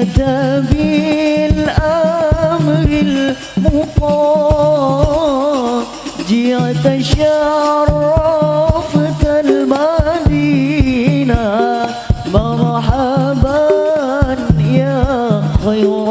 جئت بالأمر المطاع جئت شرفت المدينة مرحبا يا خير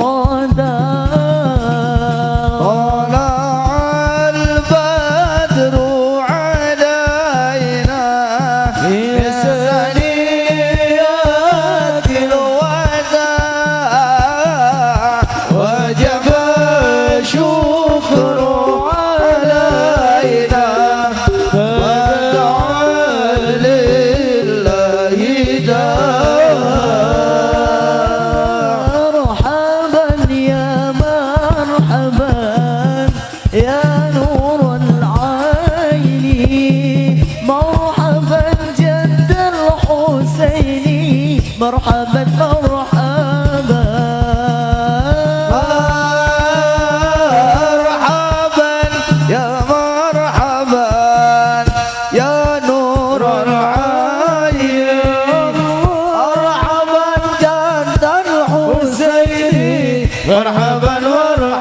مرحبا مرحبا مرحبا يا مرحبا يا نور العين مرحبا جد الحسين مرحبا مرحبا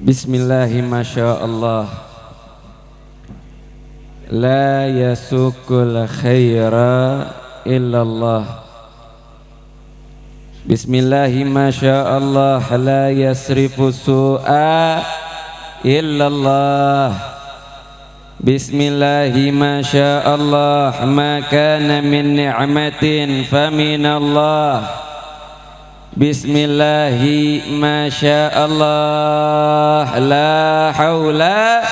Bismillahi masyaallah la yasukul khaira illallah Bismillahi masyaallah la yasrifu su'a illallah Bismillahi masyaallah ma kana min ni'matin faminallah Bismillahi masyaallah la haula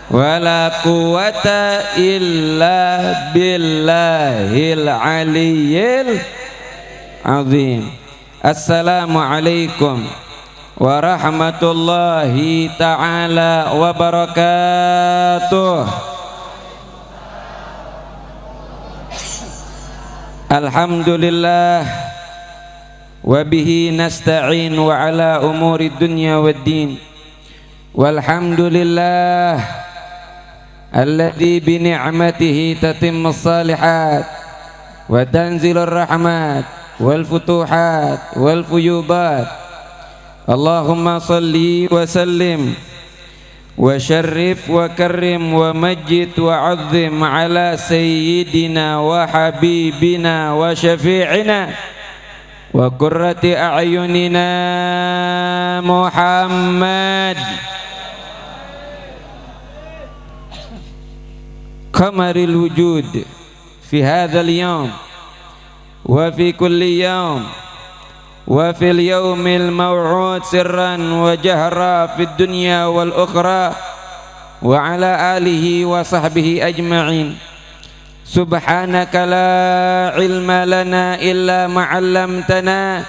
wala quwata illa billahil aliyyil azim. Assalamualaikum warahmatullahi ta'ala wabarakatuh. Alhamdulillah wabihi nasta'in wa ala umuri dunya waddin walhamdulillah alladhi bi ni'matihi tatimmu salihat wa tanzilur rahmat wal futuhat wal fuyubat Allahumma salli wa sallim wa syarrif wa karrim wa majid wa azzim ala sayyidina wa habibina wa syafi'ina wa qurrati a'yunina Muhammad qamaril wujud fi hadzal yawm wa fi kulli yawm wa fil yawmil maw'ud sirran wa jahra fid dunya wal ukhra wa ala alihi wa sahbihi ajma'in. Subhanaka la ilma lana illa ma 'allamtana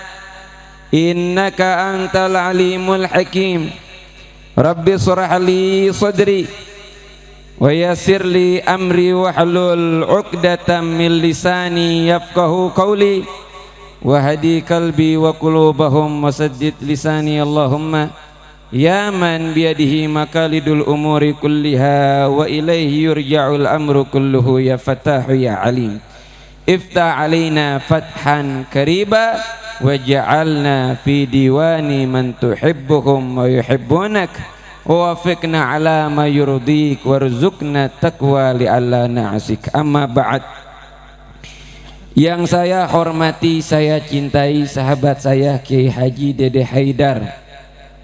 innaka antal alimul hakim. Rabbi shrah li sadri wa yassir li amri wahlul 'uqdatam min lisani yafqahu qawli wa hadi qalbi wa qulubahum wasaddid lisani. Allahumma ya man biyadihi makalidul umuri kulliha wa ilaihi yurja'ul amru kulluhu ya fatahu ya alim iftah alaina fathan kariba waj'alna fi diwani man tuhibbuhum wa yuhibbunak wa wafiqna ala ma yurdik warzuqna taqwa li'alla na'sik. Amma ba'd. Yang saya hormati, saya cintai sahabat saya Kiai Haji Dede Haidar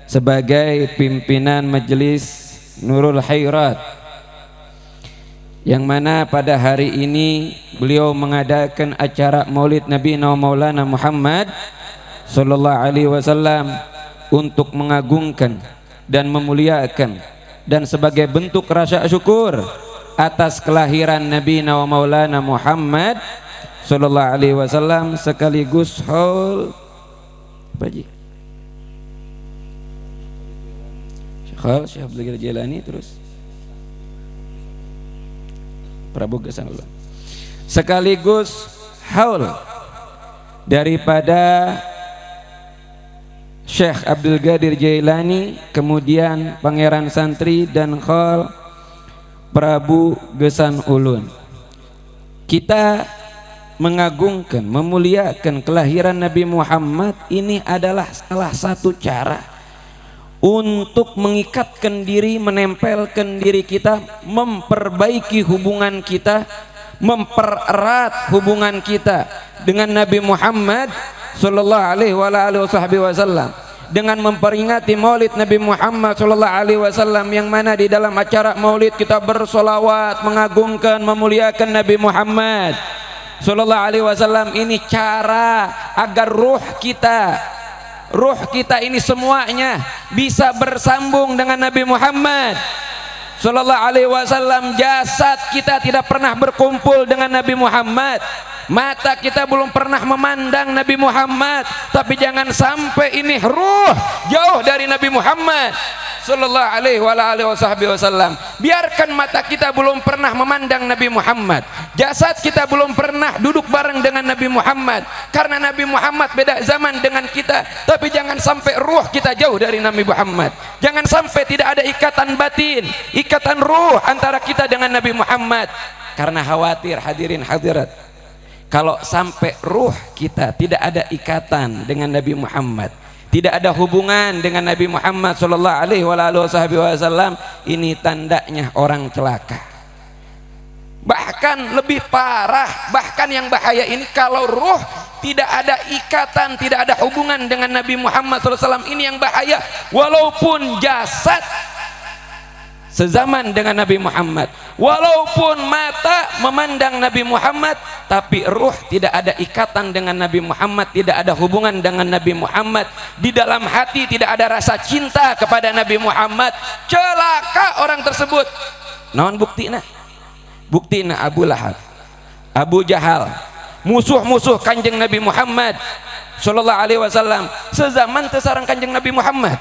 sebagai pimpinan Majelis Nurul Khairat, yang mana pada hari ini beliau mengadakan acara Maulid Nabi Maulana Muhammad sallallahu alaihi wasallam untuk mengagungkan dan memuliakan dan sebagai bentuk rasa syukur atas kelahiran Nabi Maulana Muhammad sallallahu alaihi wasallam, sekaligus haul Syekh Abdul Jailani, terus Prabu Gesan ulang, sekaligus haul daripada Syekh Abdul Qadir Jailani, kemudian Pangeran Santri dan Khol Prabu Gesan Ulun. Kita mengagungkan, memuliakan kelahiran Nabi Muhammad. Ini adalah salah satu cara untuk mengikatkan diri, menempelkan diri kita, memperbaiki hubungan kita, mempererat hubungan kita dengan Nabi Muhammad sallallahu alaihi wasallam, dengan memperingati Maulid Nabi Muhammad sallallahu alaihi wasallam, yang mana di dalam acara Maulid kita bersolawat, mengagungkan, memuliakan Nabi Muhammad sallallahu alaihi wasallam. Ini cara agar ruh kita ini semuanya bisa bersambung dengan Nabi Muhammad sallallahu alaihi wasallam. Jasad kita tidak pernah berkumpul dengan Nabi Muhammad, mata kita belum pernah memandang Nabi Muhammad, tapi jangan sampai ini ruh jauh dari Nabi Muhammad sallallahu alaihi wasallam. Biarkan mata kita belum pernah memandang Nabi Muhammad, jasad kita belum pernah duduk bareng dengan Nabi Muhammad, karena Nabi Muhammad beda zaman dengan kita, tapi jangan sampai ruh kita jauh dari Nabi Muhammad. Jangan sampai tidak ada ikatan batin, ikatan ruh antara kita dengan Nabi Muhammad, karena khawatir hadirin hadirat, kalau sampai ruh kita tidak ada ikatan dengan Nabi Muhammad, tidak ada hubungan dengan Nabi Muhammad sallallahu alaihi wasallam, ini tandanya orang celaka. Bahkan lebih parah, bahkan yang bahaya ini, kalau ruh tidak ada ikatan, tidak ada hubungan dengan Nabi Muhammad sallallahu alaihi wasallam, ini yang bahaya. Walaupun jasad sezaman dengan Nabi Muhammad, walaupun mata memandang Nabi Muhammad, tapi ruh tidak ada ikatan dengan Nabi Muhammad, tidak ada hubungan dengan Nabi Muhammad, di dalam hati tidak ada rasa cinta kepada Nabi Muhammad, celaka orang tersebut. Naon buktina? Buktina Abu Lahab, Abu Jahal, musuh-musuh Kanjeng Nabi Muhammad sallallahu alaihi wasallam, sezaman teu sareng Kanjeng Nabi Muhammad,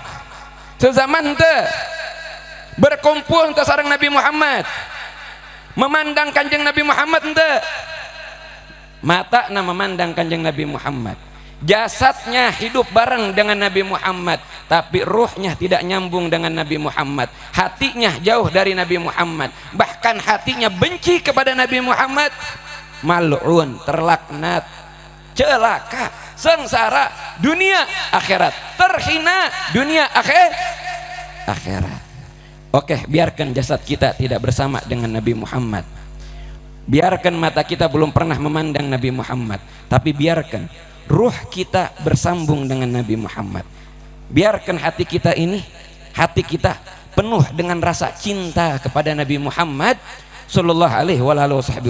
sezaman teu berkumpul untuk sareng Nabi Muhammad, memandang Kanjeng Nabi Muhammad ente, mata na memandang Kanjeng Nabi Muhammad, jasadnya hidup bareng dengan Nabi Muhammad, tapi ruhnya tidak nyambung dengan Nabi Muhammad, hatinya jauh dari Nabi Muhammad, bahkan hatinya benci kepada Nabi Muhammad. Mal'un, terlaknat, celaka, sengsara dunia akhirat, terhina dunia akhirat. Oke, biarkan jasad kita tidak bersama dengan Nabi Muhammad, biarkan mata kita belum pernah memandang Nabi Muhammad, tapi biarkan ruh kita bersambung dengan Nabi Muhammad. Biarkan hati kita penuh dengan rasa cinta kepada Nabi Muhammad sallallahu alaihi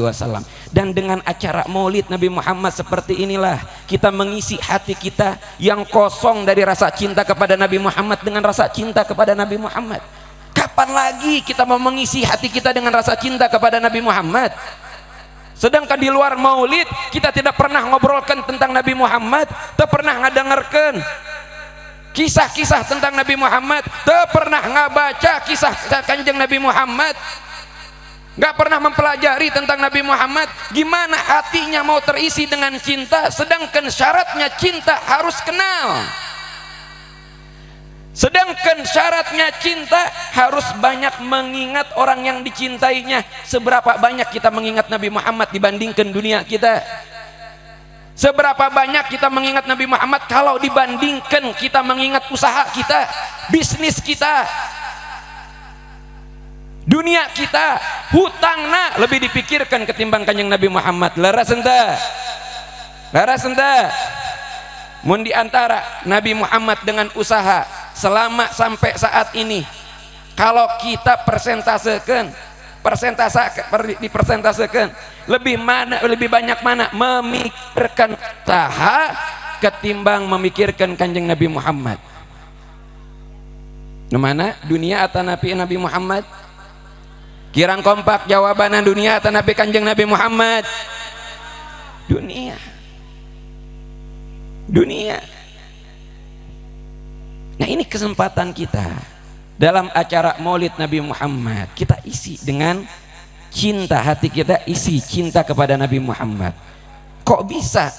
wasallam. Dan dengan acara Maulid Nabi Muhammad seperti inilah kita mengisi hati kita yang kosong dari rasa cinta kepada Nabi Muhammad dengan rasa cinta kepada Nabi Muhammad. Kapan lagi kita mau mengisi hati kita dengan rasa cinta kepada Nabi Muhammad? Sedangkan di luar Maulid kita tidak pernah ngobrolkan tentang Nabi Muhammad, tidak pernah ngadengarkan kisah-kisah tentang Nabi Muhammad, tidak pernah ngabaca kisah Kanjeng Nabi Muhammad, nggak pernah mempelajari tentang Nabi Muhammad. Gimana hatinya mau terisi dengan cinta, sedangkan syaratnya cinta harus kenal. Sedangkan syaratnya cinta harus banyak mengingat orang yang dicintainya. Seberapa banyak kita mengingat Nabi Muhammad dibandingkan dunia kita? Seberapa banyak kita mengingat Nabi Muhammad kalau dibandingkan kita mengingat usaha kita, bisnis kita, dunia kita, hutangna lebih dipikirkan ketimbang kanjeng Nabi Muhammad. Leres ente, leres ente. Mun di antara Nabi Muhammad dengan usaha selama sampai saat ini, kalau kita dipersentasekan lebih banyak mana memikirkan usaha ketimbang memikirkan kanjeng Nabi Muhammad. Mana dunia atau Nabi Muhammad? Kirang kompak jawabannya, dunia atau Nabi kanjeng Nabi Muhammad? Dunia. Nah, ini kesempatan kita dalam acara Maulid Nabi Muhammad, kita isi dengan cinta, hati kita isi cinta kepada Nabi Muhammad. Kok bisa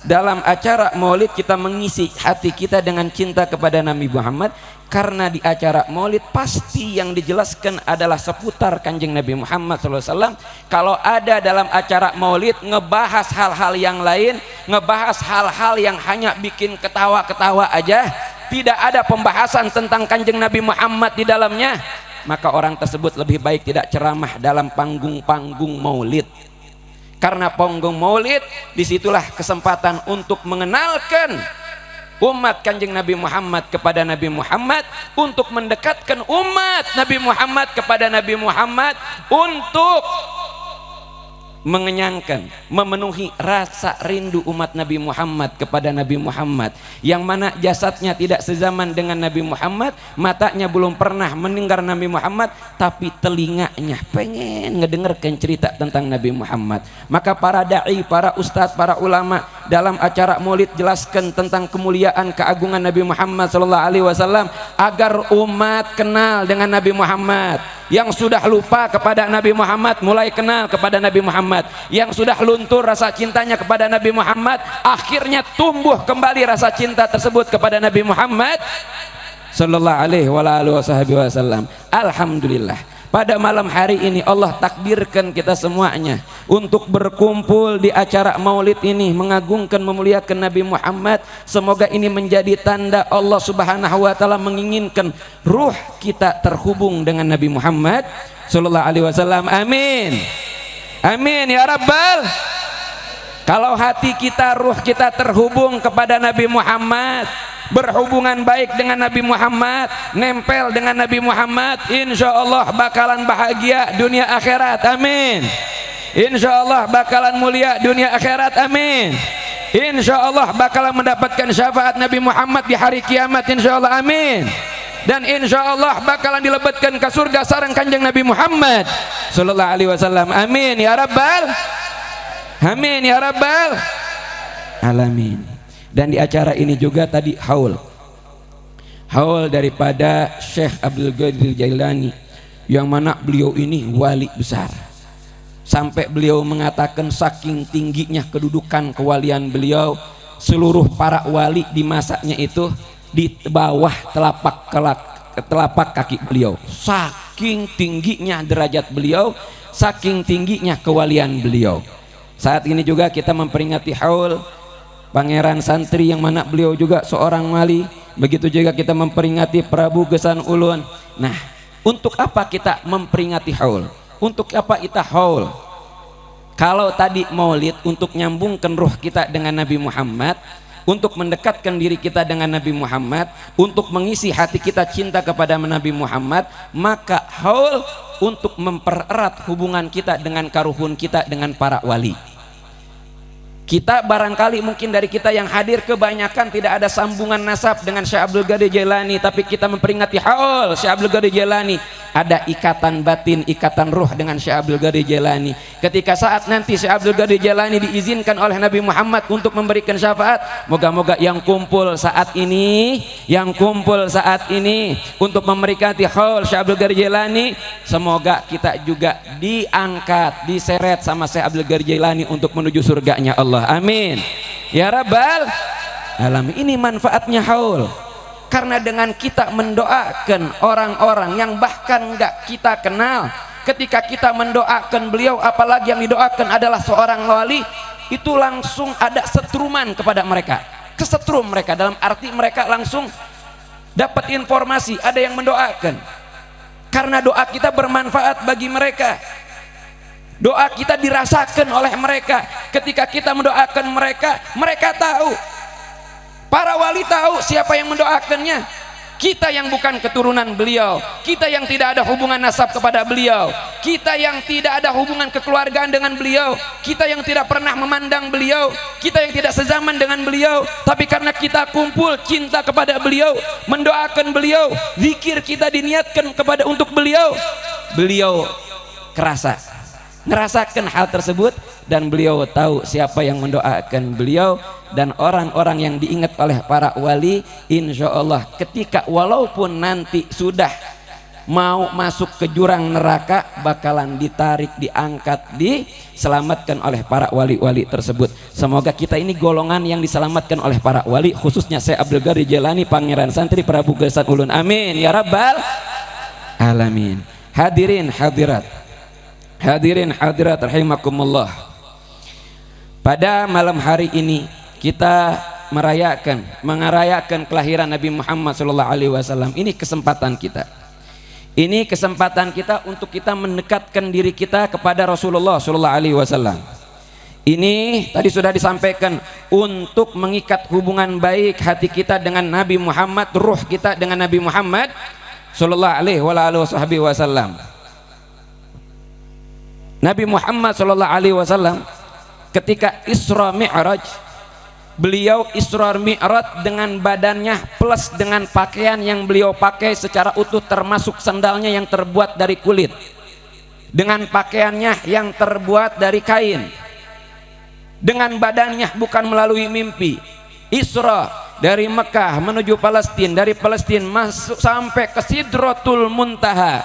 dalam acara Maulid kita mengisi hati kita dengan cinta kepada Nabi Muhammad? Karena di acara Maulid pasti yang dijelaskan adalah seputar kanjeng Nabi Muhammad SAW. Kalau ada dalam acara Maulid ngebahas hal-hal yang lain, ngebahas hal-hal yang hanya bikin ketawa-ketawa aja, tidak ada pembahasan tentang kanjeng Nabi Muhammad di dalamnya, maka orang tersebut lebih baik tidak ceramah dalam panggung-panggung Maulid. Karena panggung Maulid disitulah kesempatan untuk mengenalkan umat kanjeng Nabi Muhammad kepada Nabi Muhammad, untuk mendekatkan umat Nabi Muhammad kepada Nabi Muhammad, untuk mengenyangkan, memenuhi rasa rindu umat Nabi Muhammad kepada Nabi Muhammad, yang mana jasadnya tidak sezaman dengan Nabi Muhammad, matanya belum pernah mendengar Nabi Muhammad, tapi telinganya pengen ngedengarkan cerita tentang Nabi Muhammad. Maka para dai, para ustadz, para ulama dalam acara Maulid jelaskan tentang kemuliaan keagungan Nabi Muhammad SAW agar umat kenal dengan Nabi Muhammad. Yang sudah lupa kepada Nabi Muhammad mulai kenal kepada Nabi Muhammad. Yang sudah luntur rasa cintanya kepada Nabi Muhammad, akhirnya tumbuh kembali rasa cinta tersebut kepada Nabi Muhammad sallallahu alaihi wasallam. Alhamdulillah, pada malam hari ini Allah takdirkan kita semuanya untuk berkumpul di acara Maulid ini, mengagungkan, memuliakan Nabi Muhammad. Semoga ini menjadi tanda Allah Subhanahu wa taala menginginkan ruh kita terhubung dengan Nabi Muhammad sallallahu alaihi wasallam. Amin. Amin ya rabbal. Kalau hati kita, ruh kita terhubung kepada Nabi Muhammad, berhubungan baik dengan Nabi Muhammad, nempel dengan Nabi Muhammad, insya Allah bakalan bahagia dunia akhirat. Amin. Insya Allah bakalan mulia dunia akhirat. Amin. Insya Allah bakalan mendapatkan syafaat Nabi Muhammad di hari kiamat. Insya Allah. Amin. Dan insya Allah bakalan dilebatkan ke surga sareng kanjeng Nabi Muhammad sallallahu alaihi wasallam. Amin ya rabbal. Amin ya rabbal alamin. Dan di acara ini juga tadi haul daripada Syekh Abdul Qadir Jailani, yang mana beliau ini wali besar, sampai beliau mengatakan saking tingginya kedudukan kewalian beliau, seluruh para wali di masanya itu di bawah telapak kaki beliau. Saking tingginya derajat beliau, saking tingginya kewalian beliau. Saat ini juga kita memperingati haul Pangeran Santri, yang mana beliau juga seorang wali. Begitu juga kita memperingati Prabu Gesan Ulun. Nah, untuk apa kita memperingati haul? Untuk apa kita haul? Kalau tadi Maulid untuk nyambungkan ruh kita dengan Nabi Muhammad, untuk mendekatkan diri kita dengan Nabi Muhammad, untuk mengisi hati kita cinta kepada Nabi Muhammad, maka haul untuk mempererat hubungan kita dengan karuhun kita dengan para wali. Kita barangkali mungkin dari kita yang hadir kebanyakan tidak ada sambungan nasab dengan Syekh Abdul Qadir Jailani, tapi kita memperingati haul Syekh Abdul Qadir Jailani, ada ikatan batin, ikatan ruh dengan Syekh Abdul Qadir Jailani. Ketika saat nanti Syekh Abdul Qadir Jailani diizinkan oleh Nabi Muhammad untuk memberikan syafaat, moga-moga yang kumpul saat ini untuk memperingati haul Syekh Abdul Qadir Jailani, semoga kita juga diangkat, diseret sama Syekh Abdul Qadir Jailani untuk menuju surganya Allah. Amin ya rabbal alamin. Ini manfaatnya haul, karena dengan kita mendoakan orang-orang yang bahkan enggak kita kenal, ketika kita mendoakan beliau, apalagi yang didoakan adalah seorang wali, itu langsung ada setruman kepada mereka, kesetrum mereka, dalam arti mereka langsung dapat informasi ada yang mendoakan, karena doa kita bermanfaat bagi mereka. Doa kita dirasakan oleh mereka. Ketika kita mendoakan mereka, mereka tahu, para wali tahu siapa yang mendoakannya. Kita yang bukan keturunan beliau, kita yang tidak ada hubungan nasab kepada beliau, kita yang tidak ada hubungan kekeluargaan dengan beliau, kita yang tidak pernah memandang beliau, kita yang tidak sezaman dengan beliau, tapi karena kita kumpul cinta kepada beliau, mendoakan beliau, zikir kita diniatkan kepada untuk beliau, beliau ngerasakan hal tersebut, dan beliau tahu siapa yang mendoakan beliau. Dan orang-orang yang diingat oleh para wali, insya Allah ketika walaupun nanti sudah mau masuk ke jurang neraka, bakalan ditarik, diangkat, diselamatkan oleh para wali-wali tersebut. Semoga kita ini golongan yang diselamatkan oleh para wali, khususnya saya Abdul Ghani Jailani, Pangeran Santri Prabu Gesan Ulun, amin ya rabbal alamin. Hadirin hadirat rahimakumullah, pada malam hari ini kita merayakan kelahiran Nabi Muhammad SAW. Ini kesempatan kita. Ini kesempatan kita untuk kita mendekatkan diri kita kepada Rasulullah SAW. Ini tadi sudah disampaikan, untuk mengikat hubungan baik hati kita dengan Nabi Muhammad, ruh kita dengan Nabi Muhammad SAW. Nabi Muhammad SAW ketika Isra Mi'raj, beliau Isra Mi'raj dengan badannya plus dengan pakaian yang beliau pakai secara utuh, termasuk sandalnya yang terbuat dari kulit, dengan pakaiannya yang terbuat dari kain, dengan badannya, bukan melalui mimpi. Isra dari Mekah menuju Palestina, dari Palestina masuk sampai ke Sidratul Muntaha.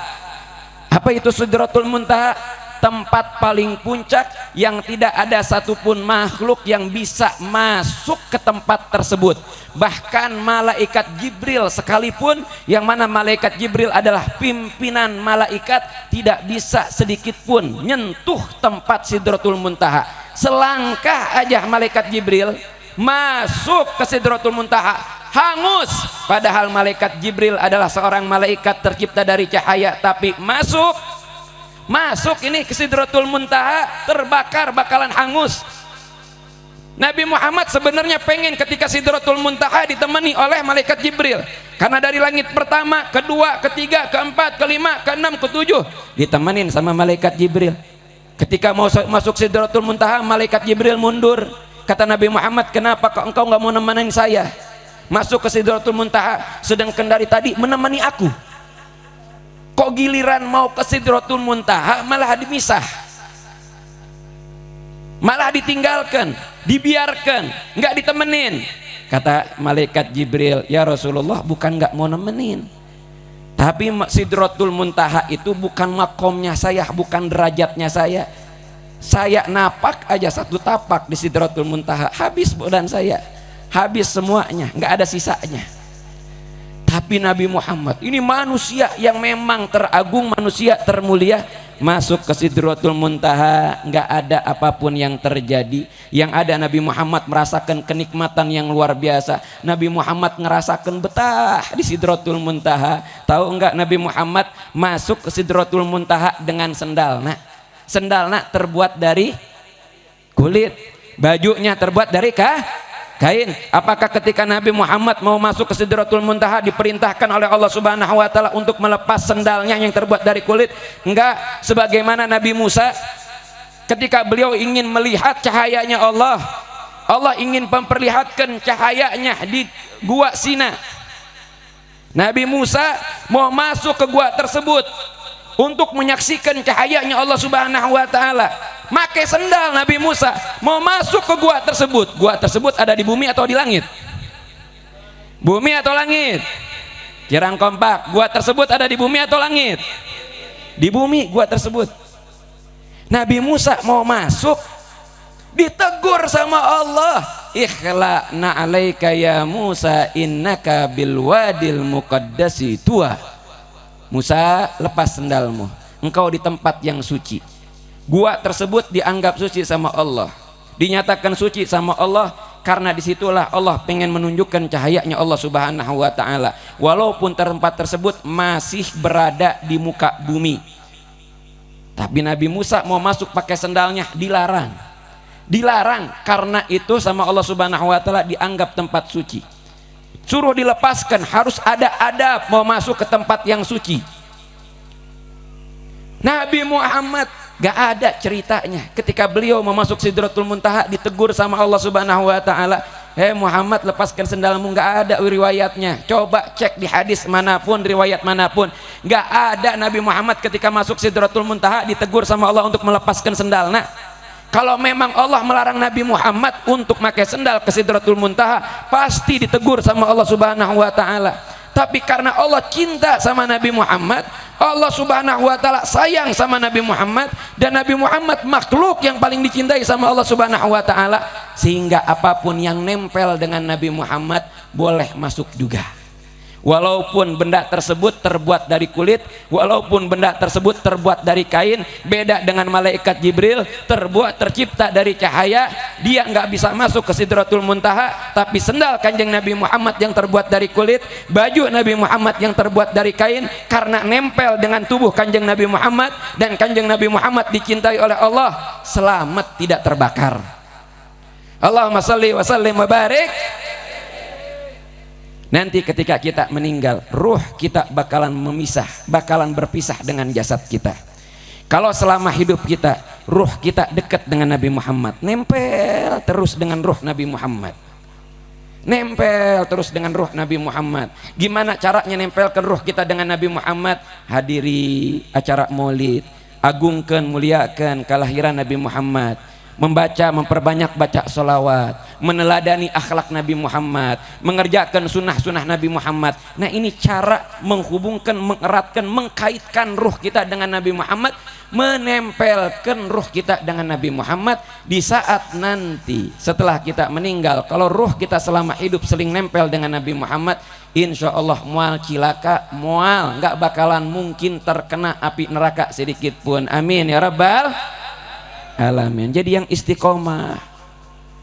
Apa itu Sidratul Muntaha? Tempat paling puncak yang tidak ada satupun makhluk yang bisa masuk ke tempat tersebut. Bahkan malaikat Jibril sekalipun, yang mana malaikat Jibril adalah pimpinan malaikat, tidak bisa sedikit pun nyentuh tempat Sidratul Muntaha. Selangkah aja malaikat Jibril masuk ke Sidratul Muntaha, hangus. Padahal malaikat Jibril adalah seorang malaikat tercipta dari cahaya, tapi masuk ini ke Sidratul Muntaha, terbakar, bakalan hangus. Nabi Muhammad sebenarnya pengen ketika Sidratul Muntaha ditemani oleh malaikat Jibril, karena dari langit pertama, kedua, ketiga, keempat, kelima, keenam, ketujuh ditemenin sama malaikat Jibril. Ketika mau masuk Sidratul Muntaha, malaikat Jibril mundur. Kata Nabi Muhammad, kenapa engkau nggak mau nemenin saya masuk ke Sidratul Muntaha, sedangkan dari tadi menemani aku? Kok giliran mau ke Sidratul Muntaha malah dimisah, malah ditinggalkan, dibiarkan, nggak ditemenin? Kata malaikat Jibril, ya Rasulullah, bukan nggak mau nemenin, tapi Sidratul Muntaha itu bukan makomnya saya, bukan derajatnya saya. Saya napak aja satu tapak di Sidratul Muntaha, habis badan saya, habis semuanya, nggak ada sisanya. Tapi Nabi Muhammad ini manusia yang memang teragung, manusia termulia, masuk ke Sidratul Muntaha, nggak ada apapun yang terjadi. Yang ada Nabi Muhammad merasakan kenikmatan yang luar biasa. Nabi Muhammad ngerasakan betah di Sidratul Muntaha. Tahu enggak, Nabi Muhammad masuk ke Sidratul Muntaha dengan sendalna. Sendalna terbuat dari kulit, bajunya terbuat dari kain. Apakah ketika Nabi Muhammad mau masuk ke Sidratul Muntaha diperintahkan oleh Allah Subhanahu wa taala untuk melepas sendalnya yang terbuat dari kulit? Enggak. Sebagaimana Nabi Musa ketika beliau ingin melihat cahayanya Allah, Allah ingin memperlihatkan cahayanya di gua Sina. Nabi Musa mau masuk ke gua tersebut untuk menyaksikan cahayanya Allah Subhanahu wa taala. Pakai sendal Nabi Musa mau masuk ke gua tersebut. Gua tersebut ada di bumi atau di langit? Bumi atau langit? Kirang kompak. Gua tersebut ada di bumi atau langit? Di bumi gua tersebut. Nabi Musa mau masuk, ditegur sama Allah, ikhla'na 'alaika ya Musa innaka bil wadil muqaddasi tuwa. Musa, lepas sendalmu, engkau di tempat yang suci. Gua tersebut dianggap suci sama Allah. dinyatakan suci sama Allah, karena disitulah Allah pengen menunjukkan cahayanya Allah Subhanahu wa Ta'ala, walaupun tempat tersebut masih berada di muka bumi. Tapi Nabi Musa mau masuk pakai sendalnya dilarang, karena itu sama Allah Subhanahu wa Ta'ala dianggap tempat suci. Suruh dilepaskan, harus ada adab mau masuk ke tempat yang suci. Nabi Muhammad gak ada ceritanya ketika beliau mau masuk Sidratul Muntaha ditegur sama Allah Subhanahu wa Ta'ala, Muhammad, lepaskan sendalmu. Gak ada riwayatnya. Coba cek di hadis manapun, riwayat manapun, gak ada Nabi Muhammad ketika masuk Sidratul Muntaha ditegur sama Allah untuk melepaskan sendal. Nah, kalau memang Allah melarang Nabi Muhammad untuk pakai sendal ke Sidratul Muntaha, pasti ditegur sama Allah Subhanahu wa Ta'ala. Tapi karena Allah cinta sama Nabi Muhammad, Allah Subhanahu wa Ta'ala sayang sama Nabi Muhammad, dan Nabi Muhammad makhluk yang paling dicintai sama Allah Subhanahu wa Ta'ala, sehingga apapun yang nempel dengan Nabi Muhammad boleh masuk juga. Walaupun benda tersebut terbuat dari kulit, walaupun benda tersebut terbuat dari kain, beda dengan malaikat Jibril, tercipta dari cahaya, dia nggak bisa masuk ke Sidratul Muntaha. Tapi sendal kanjeng Nabi Muhammad yang terbuat dari kulit, baju Nabi Muhammad yang terbuat dari kain, karena nempel dengan tubuh kanjeng Nabi Muhammad, dan kanjeng Nabi Muhammad dicintai oleh Allah, selamat tidak terbakar. Allahumma shalli wa sallim wa barik. Nanti ketika kita meninggal, ruh kita bakalan berpisah dengan jasad kita. Kalau selama hidup kita, ruh kita dekat dengan Nabi Muhammad, nempel terus dengan ruh Nabi Muhammad, nempel terus dengan ruh Nabi Muhammad. Gimana caranya nempelkan ruh kita dengan Nabi Muhammad? Hadiri acara maulid, agungkan, muliakan kelahiran Nabi Muhammad, memperbanyak baca sholawat, meneladani akhlak Nabi Muhammad, mengerjakan sunnah-sunnah Nabi Muhammad. Nah, ini cara menghubungkan, mengeratkan, mengkaitkan ruh kita dengan Nabi Muhammad, menempelkan ruh kita dengan Nabi Muhammad. Di saat nanti setelah kita meninggal, kalau ruh kita selama hidup seling nempel dengan Nabi Muhammad, insya Allah mual cilaka, mual nggak bakalan mungkin terkena api neraka sedikit pun. Amin ya rabbal alamin. Jadi yang istiqomah,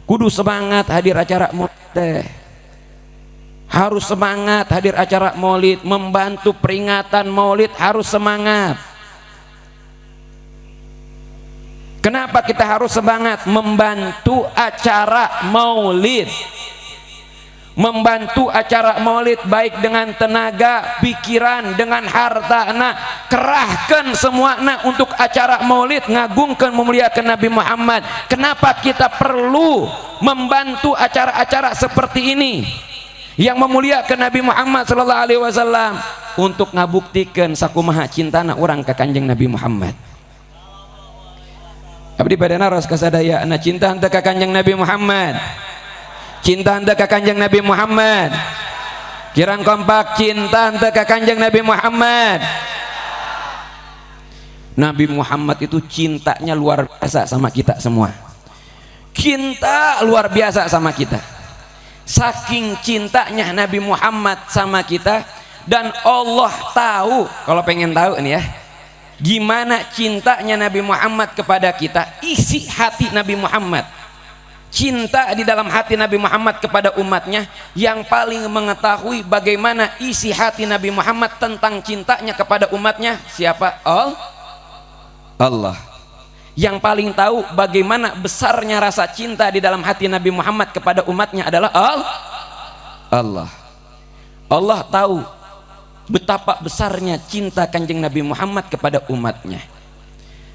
kudu semangat hadir acara maulid, harus semangat hadir acara maulid, membantu peringatan maulid harus semangat. Kenapa kita harus semangat membantu acara maulid? Membantu acara maulid baik dengan tenaga, pikiran, dengan harta. Nah, kerahkan semua untuk acara maulid, ngagungkan, memuliakan Nabi Muhammad. Kenapa kita perlu membantu acara-acara seperti ini yang memuliakan Nabi Muhammad sallallahu alaihi wasallam? Untuk ngabuktikan sakumaha cintana orang ke kanjeng Nabi Muhammad. Abdi badana ros kasadaya ana cinta henteu ka kanjeng Nabi Muhammad. Cinta henteu ka kanjeng Nabi Muhammad. Kirang kompak, cinta henteu ka kanjeng Nabi Muhammad. Nabi Muhammad itu cintanya luar biasa sama kita semua. Cinta luar biasa sama kita. Saking cintanya Nabi Muhammad sama kita, dan Allah tahu, kalau pengen tahu nih ya, gimana cintanya Nabi Muhammad kepada kita, isi hati Nabi Muhammad, cinta di dalam hati Nabi Muhammad kepada umatnya. Yang paling mengetahui bagaimana isi hati Nabi Muhammad tentang cintanya kepada umatnya siapa? Allah. Yang paling tahu bagaimana besarnya rasa cinta di dalam hati Nabi Muhammad kepada umatnya adalah Allah. Allah tahu betapa besarnya cinta kanjeng Nabi Muhammad kepada umatnya.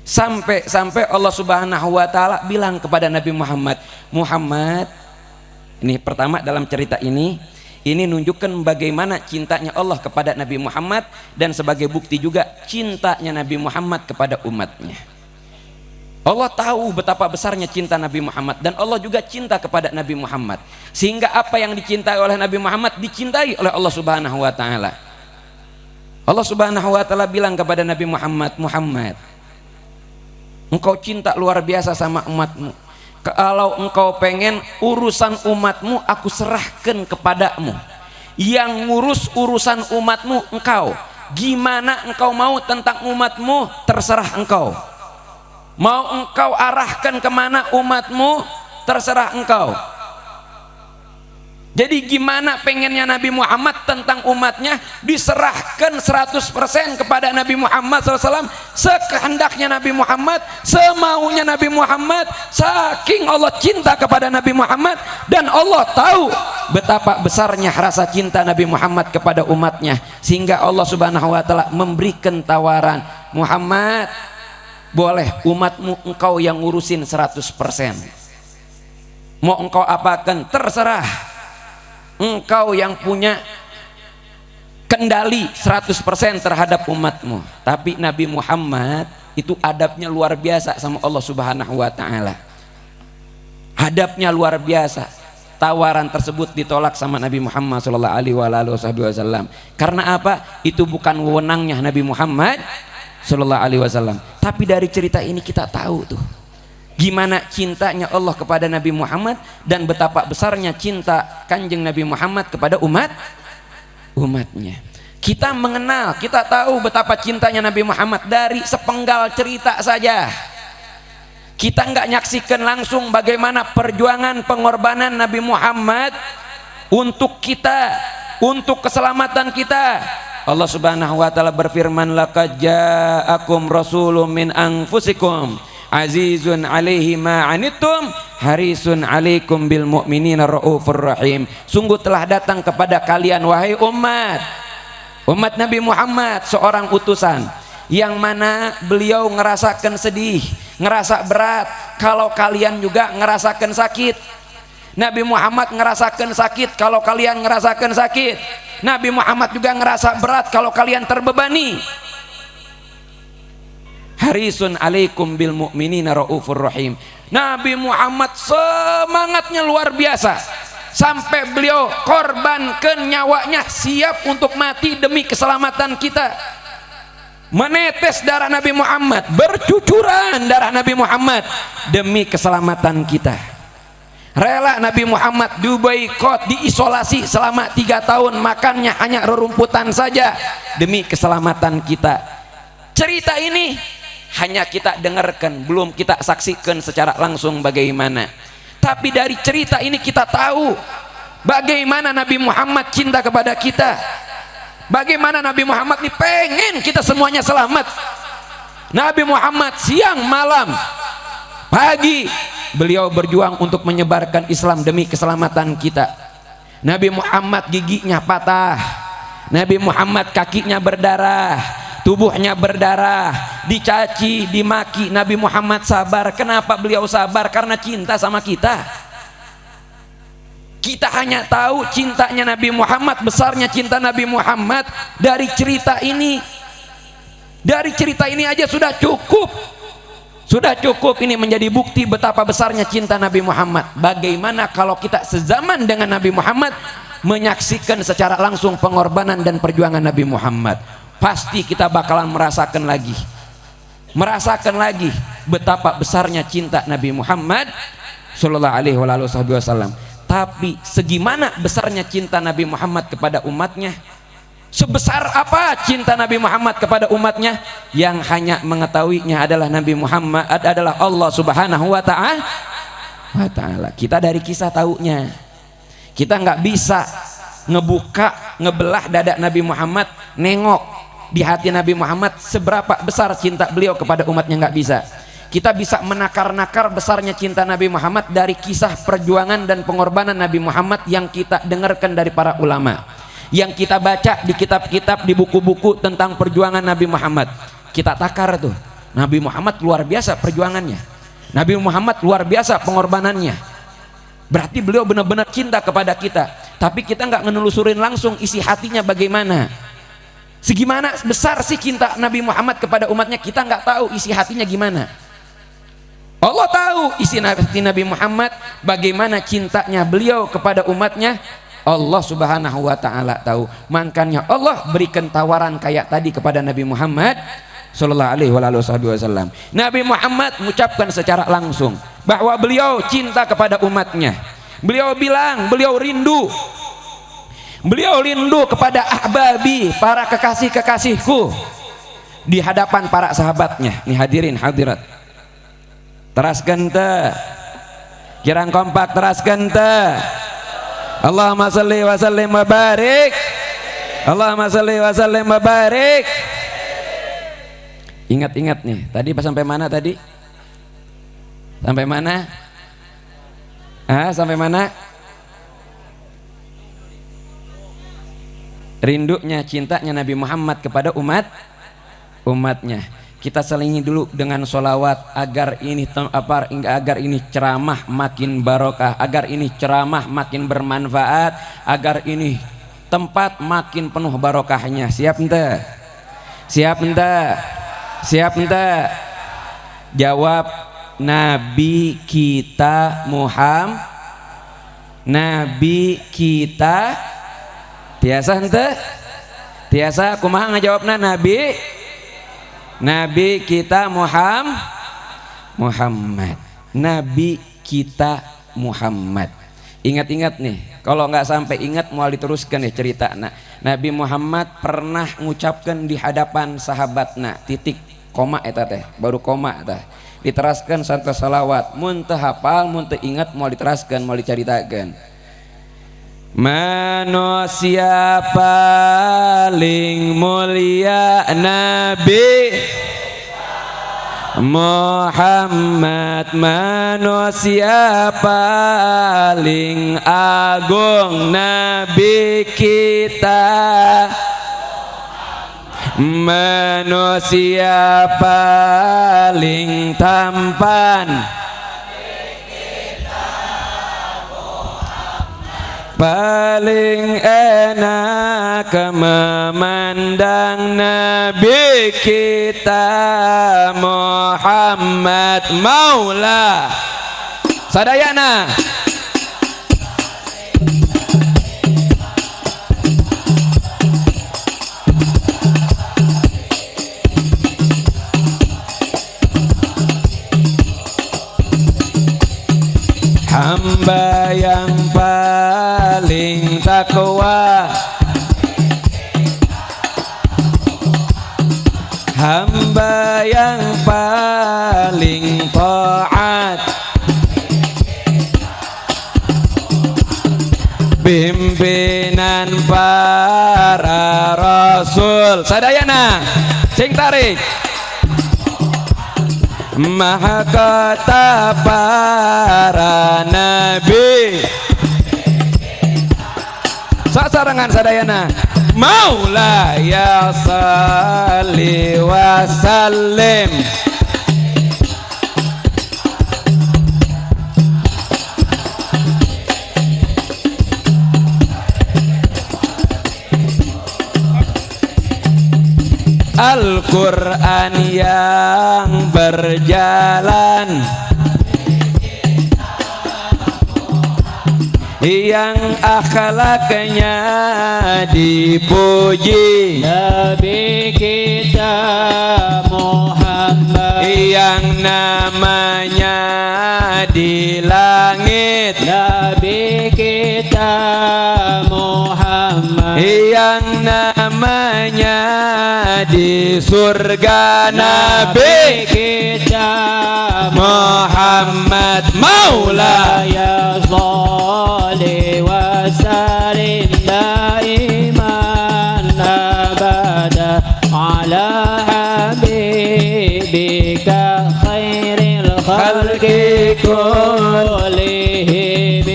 Sampai Allah Subhanahu wa Ta'ala bilang kepada Nabi Muhammad, Muhammad, ini pertama dalam cerita ini nunjukkan bagaimana cintanya Allah kepada Nabi Muhammad, dan sebagai bukti juga cintanya Nabi Muhammad kepada umatnya. Allah tahu betapa besarnya cinta Nabi Muhammad, dan Allah juga cinta kepada Nabi Muhammad, sehingga apa yang dicintai oleh Nabi Muhammad dicintai oleh Allah Subhanahu wa Ta'ala. Allah Subhanahu wa Ta'ala bilang kepada Nabi Muhammad, Muhammad, engkau cinta luar biasa sama umatmu. Kalau engkau pengen urusan umatmu, aku serahkan kepadamu. Yang ngurus urusan umatmu engkau. Gimana engkau mau tentang umatmu, terserah engkau. Mau engkau arahkan kemana umatmu, terserah engkau. Jadi gimana pengennya Nabi Muhammad tentang umatnya, diserahkan 100% kepada Nabi Muhammad SAW, sekehendaknya Nabi Muhammad, semaunya Nabi Muhammad, saking Allah cinta kepada Nabi Muhammad. Dan Allah tahu betapa besarnya rasa cinta Nabi Muhammad kepada umatnya, sehingga Allah Subhanahu wa Ta'ala memberikan tawaran, Muhammad, boleh umatmu engkau yang ngurusin 100%, mau engkau apakan terserah, engkau yang punya kendali 100% terhadap umatmu. Tapi Nabi Muhammad itu adabnya luar biasa sama Allah Subhanahu wa Ta'ala, adabnya luar biasa. Tawaran tersebut ditolak sama Nabi Muhammad sallallahu alaihi wasallam. Karena apa? Itu bukan wewenangnya Nabi Muhammad sallallahu alaihi wasallam. Tapi dari cerita ini kita tahu tuh gimana cintanya Allah kepada Nabi Muhammad dan betapa besarnya cinta Kanjeng Nabi Muhammad kepada umatnya. Kita mengenal, kita tahu betapa cintanya Nabi Muhammad dari sepenggal cerita saja. Kita nggak nyaksikan langsung bagaimana perjuangan pengorbanan Nabi Muhammad untuk kita, untuk keselamatan kita. Allah Subhanahu wa Ta'ala berfirman, laqad ja'akum rasulun min anfusikum azizun alaihi ma anittum harisun alaikum bil mu'minina raufur rahim. Sungguh telah datang kepada kalian wahai umat Nabi Muhammad seorang utusan yang mana beliau ngerasakan sedih, ngerasa berat kalau kalian juga ngerasakan sakit. Nabi Muhammad ngerasakan sakit kalau kalian ngerasakan sakit. Nabi Muhammad juga ngerasa berat kalau kalian terbebani. Harisun alaikum bil mu'minina raufur rahim. Nabi Muhammad semangatnya luar biasa sampai beliau korbankan nyawanya, siap untuk mati demi keselamatan kita. Menetes darah Nabi Muhammad, bercucuran darah Nabi Muhammad demi keselamatan kita. Rela Nabi Muhammad diboikot, diisolasi selama 3 tahun, makannya hanya rerumputan saja demi keselamatan kita. Cerita ini hanya kita dengarkan, belum kita saksikan secara langsung bagaimana. Tapi dari cerita ini kita tahu bagaimana Nabi Muhammad cinta kepada kita, bagaimana Nabi Muhammad ini pengen kita semuanya selamat. Nabi Muhammad siang malam pagi beliau berjuang untuk menyebarkan Islam demi keselamatan kita. Nabi Muhammad giginya patah, Nabi Muhammad kakinya berdarah, tubuhnya berdarah, dicaci, dimaki. Nabi Muhammad sabar. Kenapa beliau sabar? Karena cinta sama kita. Kita hanya tahu cintanya Nabi Muhammad, besarnya cinta Nabi Muhammad dari cerita ini. Dari cerita ini aja sudah cukup. Sudah cukup ini menjadi bukti betapa besarnya cinta Nabi Muhammad. Bagaimana kalau kita sezaman dengan Nabi Muhammad, menyaksikan secara langsung pengorbanan dan perjuangan Nabi Muhammad? Pasti kita bakalan merasakan lagi betapa besarnya cinta Nabi Muhammad sallallahu alaihi wasallam. Tapi segimana besarnya cinta Nabi Muhammad kepada umatnya, sebesar apa cinta Nabi Muhammad kepada umatnya, yang hanya mengetahuinya adalah Nabi Muhammad, adalah Allah Subhanahu wa Ta'ala. Kita dari kisah taunya, kita nggak bisa ngebelah dada Nabi Muhammad, nengok di hati Nabi Muhammad seberapa besar cinta beliau kepada umatnya, nggak bisa. Kita bisa menakar-nakar besarnya cinta Nabi Muhammad dari kisah perjuangan dan pengorbanan Nabi Muhammad yang kita dengarkan dari para ulama, yang kita baca di kitab-kitab, di buku-buku tentang perjuangan Nabi Muhammad. Kita takar tuh, Nabi Muhammad luar biasa perjuangannya, Nabi Muhammad luar biasa pengorbanannya. Berarti beliau benar-benar cinta kepada kita. Tapi kita nggak ngenelusurin langsung isi hatinya bagaimana. Segimana besar sih cinta Nabi Muhammad kepada umatnya, kita nggak tahu isi hatinya gimana. Allah tahu isi hati Nabi Muhammad, bagaimana cintanya beliau kepada umatnya. Allah Subhanahu wa Ta'ala tahu. Makanya Allah berikan tawaran kayak tadi kepada Nabi Muhammad sallallahu alaihi wasallam. Nabi Muhammad mengucapkan secara langsung bahwa beliau cinta kepada umatnya. Beliau bilang, beliau rindu kepada ahbabi, para kekasih-kekasihku, di hadapan para sahabatnya. Nih hadirin hadirat, teraskan teh Kirang kompak teraskeun teh. Allahumma shalli wa sallim wa barik. Allahumma shalli wa sallim wa barik. Ingat-ingat nih, tadi pas sampai mana tadi? Sampai mana? Sampai mana? Rindunya, cintanya Nabi Muhammad kepada umatnya. Kita selingi dulu dengan sholawat agar ini ceramah makin barokah, agar ini ceramah makin bermanfaat, agar ini tempat makin penuh barokahnya. Siap ente? Siap ente? Siap ente? Jawab, Nabi kita Muhammad. Nabi kita tiasa ente? Tiasa kumaha ngajawabna Nabi kita Muhammad. Nabi kita Muhammad. Ingat-ingat nih, kalau nggak sampai ingat mau diteruskan ya cerita. Nabi Muhammad pernah mengucapkan di hadapan sahabatna, titik koma eta teh, baru koma teh. Diteraskan santai salawat, mun teu hafal, mun teu ingat mau diteraskan, mau diceritakan. Manusia paling mulia Nabi Muhammad, manusia paling agung Nabi kita, manusia paling tampan, paling enak memandang Nabi kita Muhammad Maula sadayana. Hamba yang paling takwa, hamba yang paling taat, pimpinan para rasul sadayana sing tarik. Mahkota para nabi sasarangan sadayana. Maula ya salli wa sallim. Al-Quran yang berjalan, yang akhlaknya dipuji, Nabi kita Muhammad, yang namanya di langit, Nabi kita Muhammad, yang namanya di surga, Nabi kita Muhammad Maula ya sholli wa sallim daiman abada ala habibika khairil khalqi kullihim,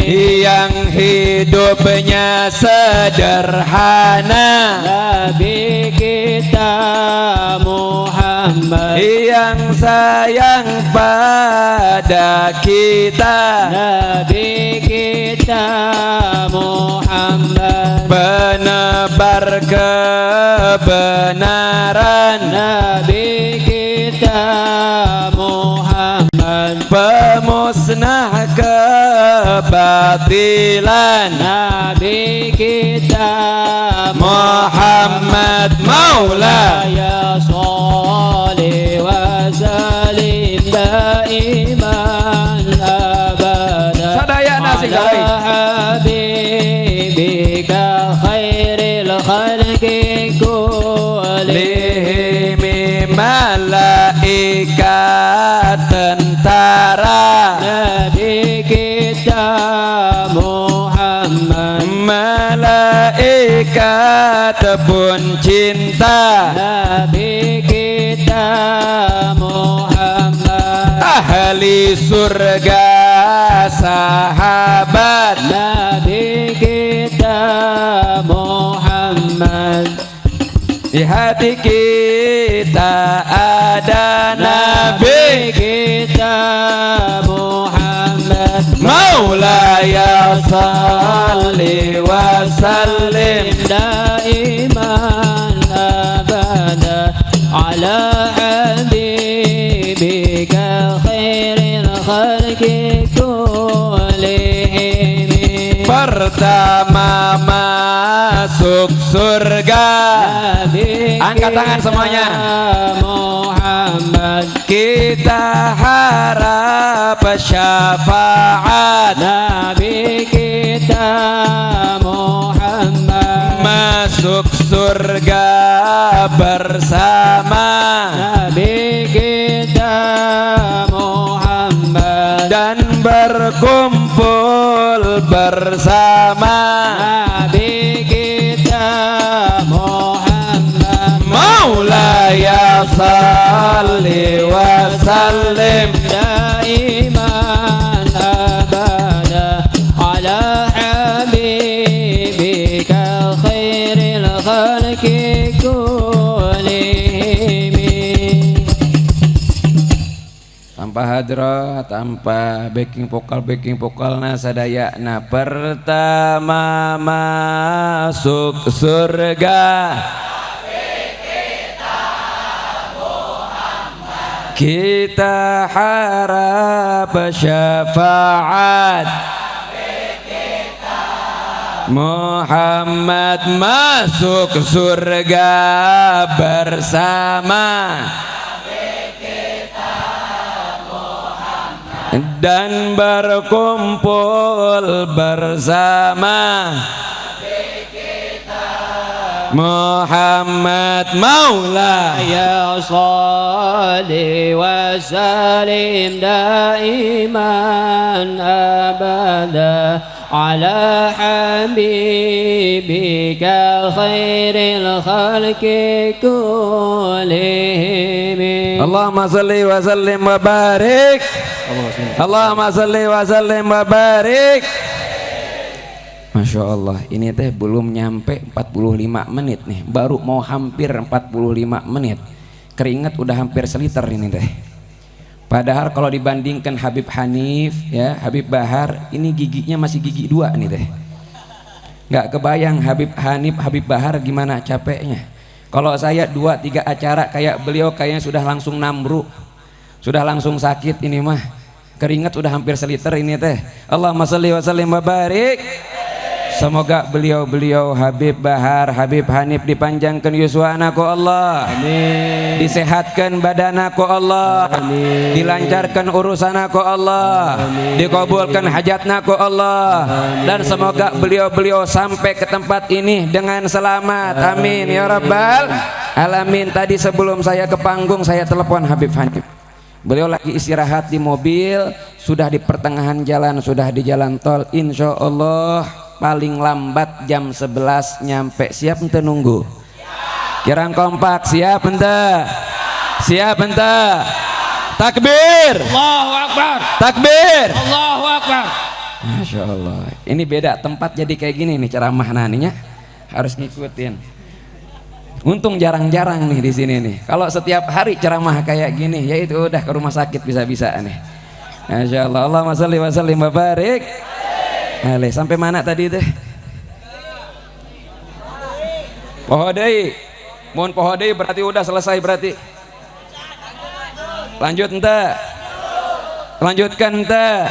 yang hidupnya sederhana, Nabi kita Muhammad, yang sayang pada kita, Nabi kita Muhammad, penebar kebenaran, Nabi kita Muhammad, pemusnah kebatilan, Nabi kita Muhammad Maula ya sholli wa sallim daiman abada sadayana sing ala habibika khairil khalqi kullihim, malaikat tentara, Nabi kita dekat kebun cinta Nabi kita Muhammad, ahli surga sahabat Nabi kita Muhammad. di hati kita ada Nabi kita Muhammad. Maulaya salli wa sallim daiman abada ala habibika khairil khalqi kullihim. pertama masuk surga. Angkat tangan semuanya. Muhammad, kita harap syafaat Nabi kita Muhammad, masuk surga bersama Nabi kita Muhammad, dan berkumpul bersama Nabi kita Muhammad. Maulaya salli wa sallim daiman abada ala habibika khairil khalqi kullihim. tanpa hadroh, tanpa backing vokal na sadaya na pertama masuk surga kita harap syafaat Muhammad masuk surga bersama dan berkumpul bersama Muhammad Maula Ya salli wa salim daiman abada ala habibika khairil khalqi kullihim. Allahumma salli wa sallim wa barik. Allahumma salli wa sallim wa barik. Masya Allah, ini teh belum nyampe 45 menit nih, baru mau hampir 45 menit. Keringat udah hampir seliter ini teh. Padahal kalau dibandingkan Habib Hanif ya, Habib Bahar, ini giginya masih gigi 2 nih teh. Nggak kebayang Habib Hanif, Habib Bahar gimana capeknya. Kalau saya 2-3 acara kayak beliau kayaknya sudah langsung namru, sudah langsung sakit ini mah. Keringat udah hampir seliter ini teh. Allahumma shalli wa sallim wa barik. Semoga beliau-beliau Habib Bahar, Habib Hanif dipanjangkan yuswana ku Allah. Amin. Disehatkan badana ku Allah. Amin. Dilancarkan urusan ku Allah. Amin. Dikabulkan hajatna ku Allah. Amin. Dan semoga beliau-beliau sampai ke tempat ini dengan selamat. Amin ya rabbal alamin. Tadi sebelum saya ke panggung saya telepon Habib Hanif. Beliau lagi istirahat di mobil, sudah di pertengahan jalan, sudah di jalan tol. Insya Allah paling lambat jam 11 nyampe. Siap ente nunggu? Kirang kompak, siap ente? Siap ente? Takbir! Allahu Akbar. Takbir! Allahu Akbar. Masya Allah. Ini beda tempat jadi kayak gini nih ceramah naninya. Harus ngikutin. Untung jarang-jarang nih di sini nih. Kalau setiap hari ceramah kayak gini, ya itu udah ke rumah sakit bisa-bisa nih. Masya Allah. Allahumma shalli wa sallim wa barik. Ale, sampai mana tadi teh? Pohodei. Mohon pohodei berarti udah selesai berarti. Lanjut ente. Lanjutkan ente.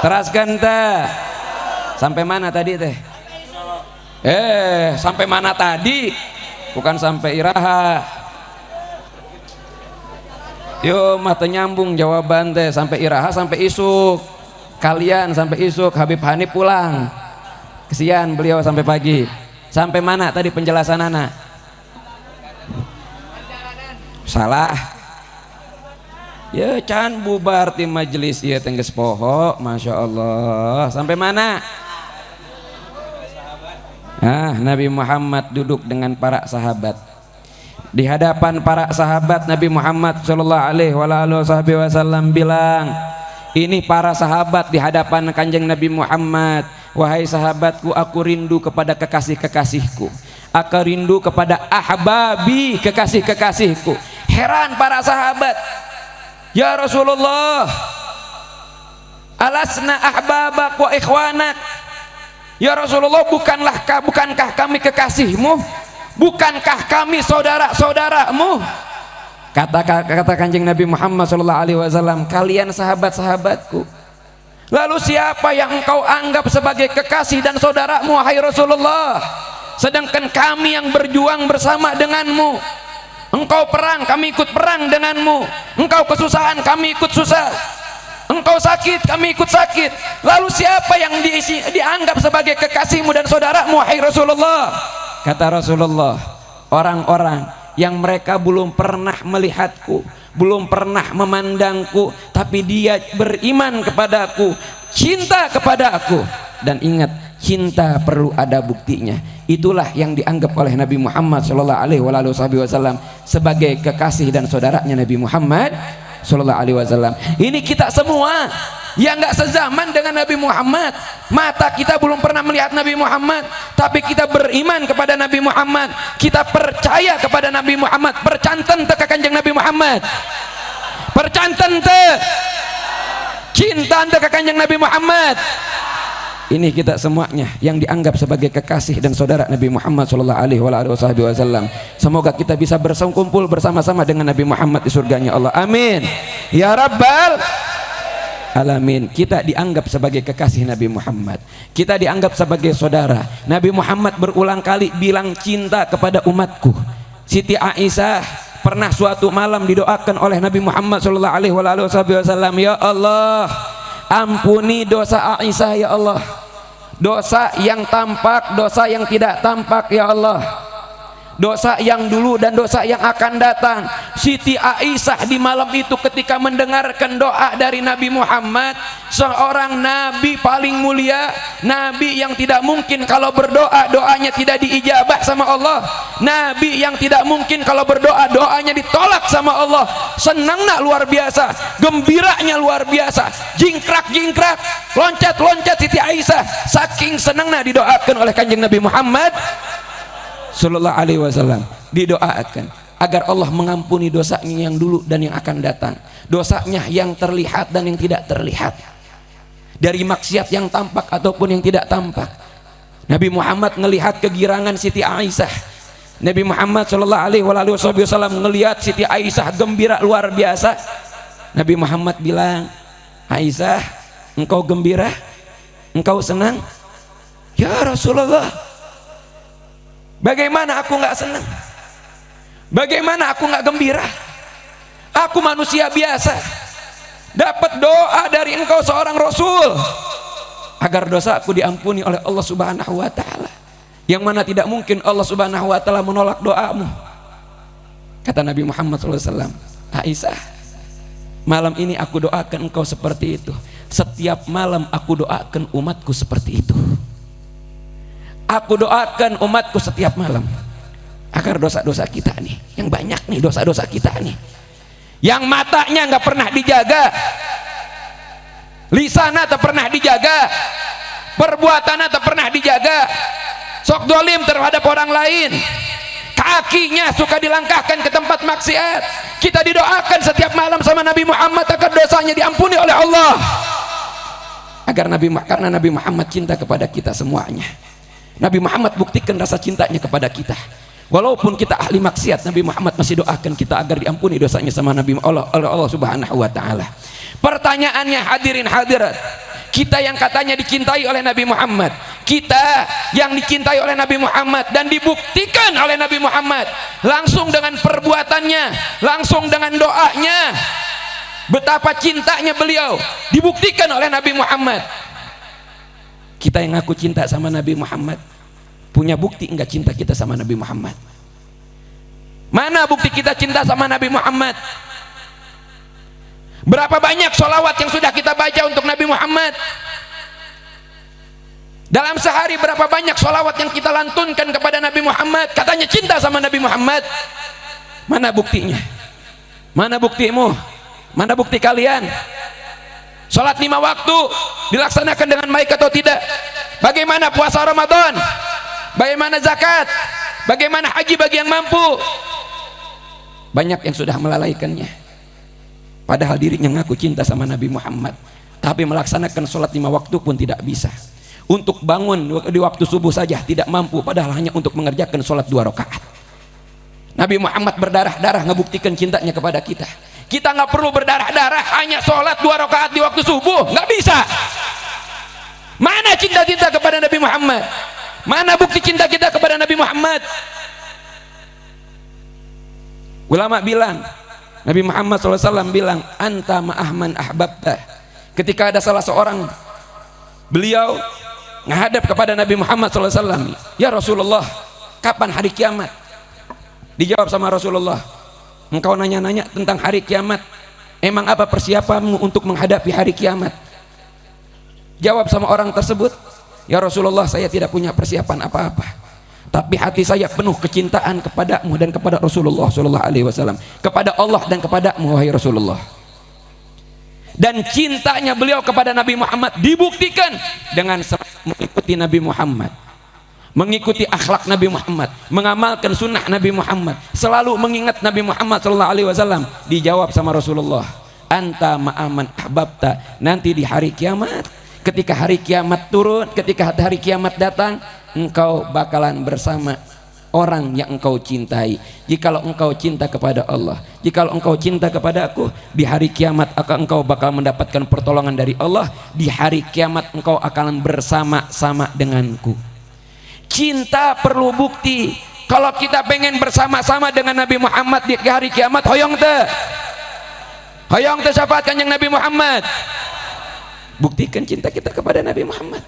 Teraskan ente. Sampai mana tadi teh? Sampai mana tadi? Bukan sampai iraha. Yo mata nyambung jawaban teh sampai iraha sampai isuk. Kalian sampai isuk, Habib Hanif pulang. Kesian beliau sampai pagi. Sampai mana tadi penjelasan anak? Salah. Ya can bubar tim majelis ya tengges poho, masya Allah. Sampai mana? Nabi Muhammad duduk dengan para sahabat. Di hadapan para sahabat Nabi Muhammad sallallahu alaihi wasallam bilang, ini para sahabat di hadapan Kanjeng Nabi Muhammad, wahai sahabatku, aku rindu kepada kekasih-kekasihku, aku rindu kepada ahbabi, kekasih-kekasihku. Heran para sahabat, ya Rasulullah, alasna ahbabak wa ikhwanak. Ya Rasulullah, bukankah kami kekasihmu? Bukankah kami saudara-saudaramu? Kata Kanjeng Nabi Muhammad SAW, kalian sahabat-sahabatku. Lalu siapa yang engkau anggap sebagai kekasih dan saudaramu, wahai Rasulullah? Sedangkan kami yang berjuang bersama denganmu. Engkau perang, kami ikut perang denganmu. Engkau kesusahan, kami ikut susah. Engkau sakit, kami ikut sakit. Lalu siapa yang dianggap sebagai kekasihmu dan saudaramu, wahai Rasulullah? Kata Rasulullah, orang-orang yang mereka belum pernah melihatku, belum pernah memandangku, tapi dia beriman kepadaku, cinta kepada aku. Dan ingat, cinta perlu ada buktinya. Itulah yang dianggap oleh Nabi Muhammad SAW sebagai kekasih dan saudaranya Nabi Muhammad SAW. Ini kita semua yang nggak sezaman dengan Nabi Muhammad, mata kita belum pernah melihat Nabi Muhammad, tapi kita beriman kepada Nabi Muhammad, kita percaya kepada Nabi Muhammad. Percanten ke Kanjeng Nabi Muhammad, percanten te cinta ke Kanjeng Nabi Muhammad. Ini kita semuanya yang dianggap sebagai kekasih dan saudara Nabi Muhammad SAW. Semoga kita bisa berkumpul bersama-sama dengan Nabi Muhammad di surganya Allah. Amin ya Rabbal Alamin. Kita dianggap sebagai kekasih Nabi Muhammad, kita dianggap sebagai saudara. Nabi Muhammad berulang kali bilang cinta kepada umatku. Siti Aisyah pernah suatu malam didoakan oleh Nabi Muhammad SAW, ya Allah, ampuni dosa Aisyah ya Allah, dosa yang tampak, dosa yang tidak tampak ya Allah, dosa yang dulu dan dosa yang akan datang. Siti Aisyah di malam itu ketika mendengarkan doa dari Nabi Muhammad, seorang nabi paling mulia, nabi yang tidak mungkin kalau berdoa doanya tidak diijabah sama Allah, nabi yang tidak mungkin kalau berdoa doanya ditolak sama Allah. Senangnya luar biasa, gembiranya luar biasa, jingkrak-jingkrak, loncat-loncat Siti Aisyah saking senangnya didoakan oleh Kanjeng Nabi Muhammad Sallallahu Alaihi Wasallam. Didoakan agar Allah mengampuni dosanya yang dulu dan yang akan datang, dosanya yang terlihat dan yang tidak terlihat, dari maksiat yang tampak ataupun yang tidak tampak. Nabi Muhammad melihat kegirangan Siti Aisyah. Nabi Muhammad Sallallahu Alaihi Wasallam melihat Siti Aisyah gembira luar biasa. Nabi Muhammad bilang, Aisyah, engkau gembira, engkau senang? Ya Rasulullah, bagaimana aku nggak senang? Bagaimana aku nggak gembira? Aku manusia biasa, dapat doa dari engkau seorang Rasul agar dosaku diampuni oleh Allah Subhanahu Wa Taala, yang mana tidak mungkin Allah Subhanahu Wa Taala menolak doamu. Kata Nabi Muhammad SAW, Aisyah, malam ini aku doakan engkau seperti itu. Setiap malam aku doakan umatku seperti itu. Aku doakan umatku setiap malam agar dosa-dosa kita nih, yang banyak nih dosa-dosa kita nih, yang matanya nggak pernah dijaga, lisannya tak pernah dijaga, perbuatannya tak pernah dijaga, sok dolim terhadap orang lain, kakinya suka dilangkahkan ke tempat maksiat. Kita didoakan setiap malam sama Nabi Muhammad agar dosanya diampuni oleh Allah, agar karena Nabi Muhammad cinta kepada kita semuanya. Nabi Muhammad buktikan rasa cintanya kepada kita. Walaupun kita ahli maksiat, Nabi Muhammad masih doakan kita agar diampuni dosanya sama Nabi oleh Allah Subhanahu Wa Taala. Pertanyaannya hadirin hadirat, kita yang katanya dicintai oleh Nabi Muhammad, kita yang dicintai oleh Nabi Muhammad dan dibuktikan oleh Nabi Muhammad langsung dengan perbuatannya, langsung dengan doanya, betapa cintanya beliau dibuktikan oleh Nabi Muhammad. Kita yang ngaku cinta sama Nabi Muhammad, punya bukti enggak cinta kita sama Nabi Muhammad? Mana bukti kita cinta sama Nabi Muhammad? Berapa banyak sholawat yang sudah kita baca untuk Nabi Muhammad? Dalam sehari berapa banyak sholawat yang kita lantunkan kepada Nabi Muhammad, katanya cinta sama Nabi Muhammad. Mana buktinya? Mana buktimu? Mana bukti kalian? Sholat 5 waktu dilaksanakan dengan baik atau tidak? Bagaimana puasa Ramadan? Bagaimana zakat? Bagaimana haji bagi yang mampu? Banyak yang sudah melalaikannya. Padahal dirinya ngaku cinta sama Nabi Muhammad, tapi melaksanakan sholat 5 waktu pun tidak bisa. Untuk bangun di waktu subuh saja tidak mampu, padahal hanya untuk mengerjakan sholat 2 rakaat. Nabi Muhammad berdarah-darah ngebuktikan cintanya kepada kita. Kita nggak perlu berdarah-darah, hanya sholat 2 rakaat di waktu subuh, nggak bisa. Mana cinta-cinta kepada Nabi Muhammad? Mana bukti cinta kita kepada Nabi Muhammad? Ulama bilang, Nabi Muhammad SAW bilang, anta ma'ahman ahbabta. Ketika ada salah seorang, beliau menghadap kepada Nabi Muhammad SAW, ya Rasulullah, kapan hari kiamat? Dijawab sama Rasulullah, engkau nanya-nanya tentang hari kiamat, emang apa persiapanmu untuk menghadapi hari kiamat? Jawab sama orang tersebut, ya Rasulullah, saya tidak punya persiapan apa-apa, tapi hati saya penuh kecintaan kepadamu dan kepada Rasulullah SAW, kepada Allah dan kepadamu wahai Rasulullah. Dan cintanya beliau kepada Nabi Muhammad dibuktikan dengan mengikuti Nabi Muhammad, mengikuti akhlak Nabi Muhammad, mengamalkan sunnah Nabi Muhammad, selalu mengingat Nabi Muhammad SAW. Dijawab sama Rasulullah, anta ma'aman ahbabta. Nanti di hari kiamat, ketika hari kiamat turun, ketika hari kiamat datang, engkau bakalan bersama orang yang engkau cintai. Jikalau engkau cinta kepada Allah, jikalau engkau cinta kepada aku, di hari kiamat engkau bakal mendapatkan pertolongan dari Allah. Di hari kiamat engkau akan bersama-sama denganku. Cinta perlu bukti. Kalau kita pengen bersama-sama dengan Nabi Muhammad di hari kiamat, hoyong teh syafaat kanjeng Nabi Muhammad. Buktikan cinta kita kepada Nabi Muhammad.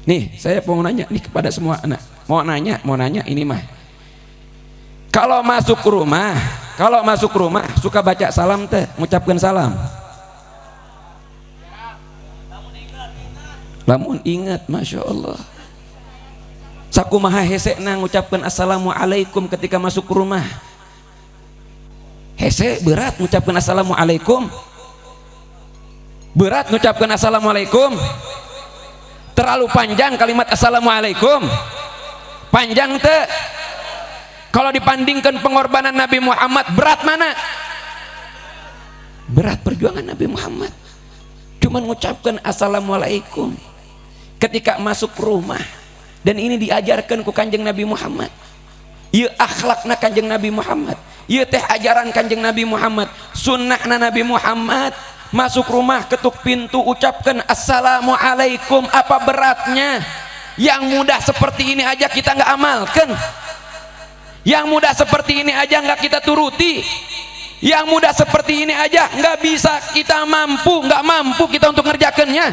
Nih, saya mau nanya nih kepada semua anak. Mau nanya ini mah. Kalau masuk rumah suka baca salam teh, mengucapkan salam. Lamun ingat, Masya Allah. Sakumaha hese na ngucapkan assalamualaikum ketika masuk rumah. Hese berat ngucapkan assalamualaikum. Berat ngucapkan assalamualaikum. Terlalu panjang kalimat assalamualaikum. Panjang teh. Kalau dibandingkan pengorbanan Nabi Muhammad, berat mana? Berat perjuangan Nabi Muhammad. Cuma mengucapkan assalamualaikum ketika masuk rumah. Dan ini diajarkan ku kanjeng Nabi Muhammad. Ieu akhlakna kanjeng Nabi Muhammad. Ieu teh ajaran kanjeng Nabi Muhammad. Sunnahna Nabi Muhammad. Masuk rumah ketuk pintu ucapkan assalamualaikum. Apa beratnya? Yang mudah seperti ini aja kita nggak amalkan. Yang mudah seperti ini aja nggak kita turuti. Yang mudah seperti ini aja nggak bisa kita nggak mampu kita untuk ngerjakannya.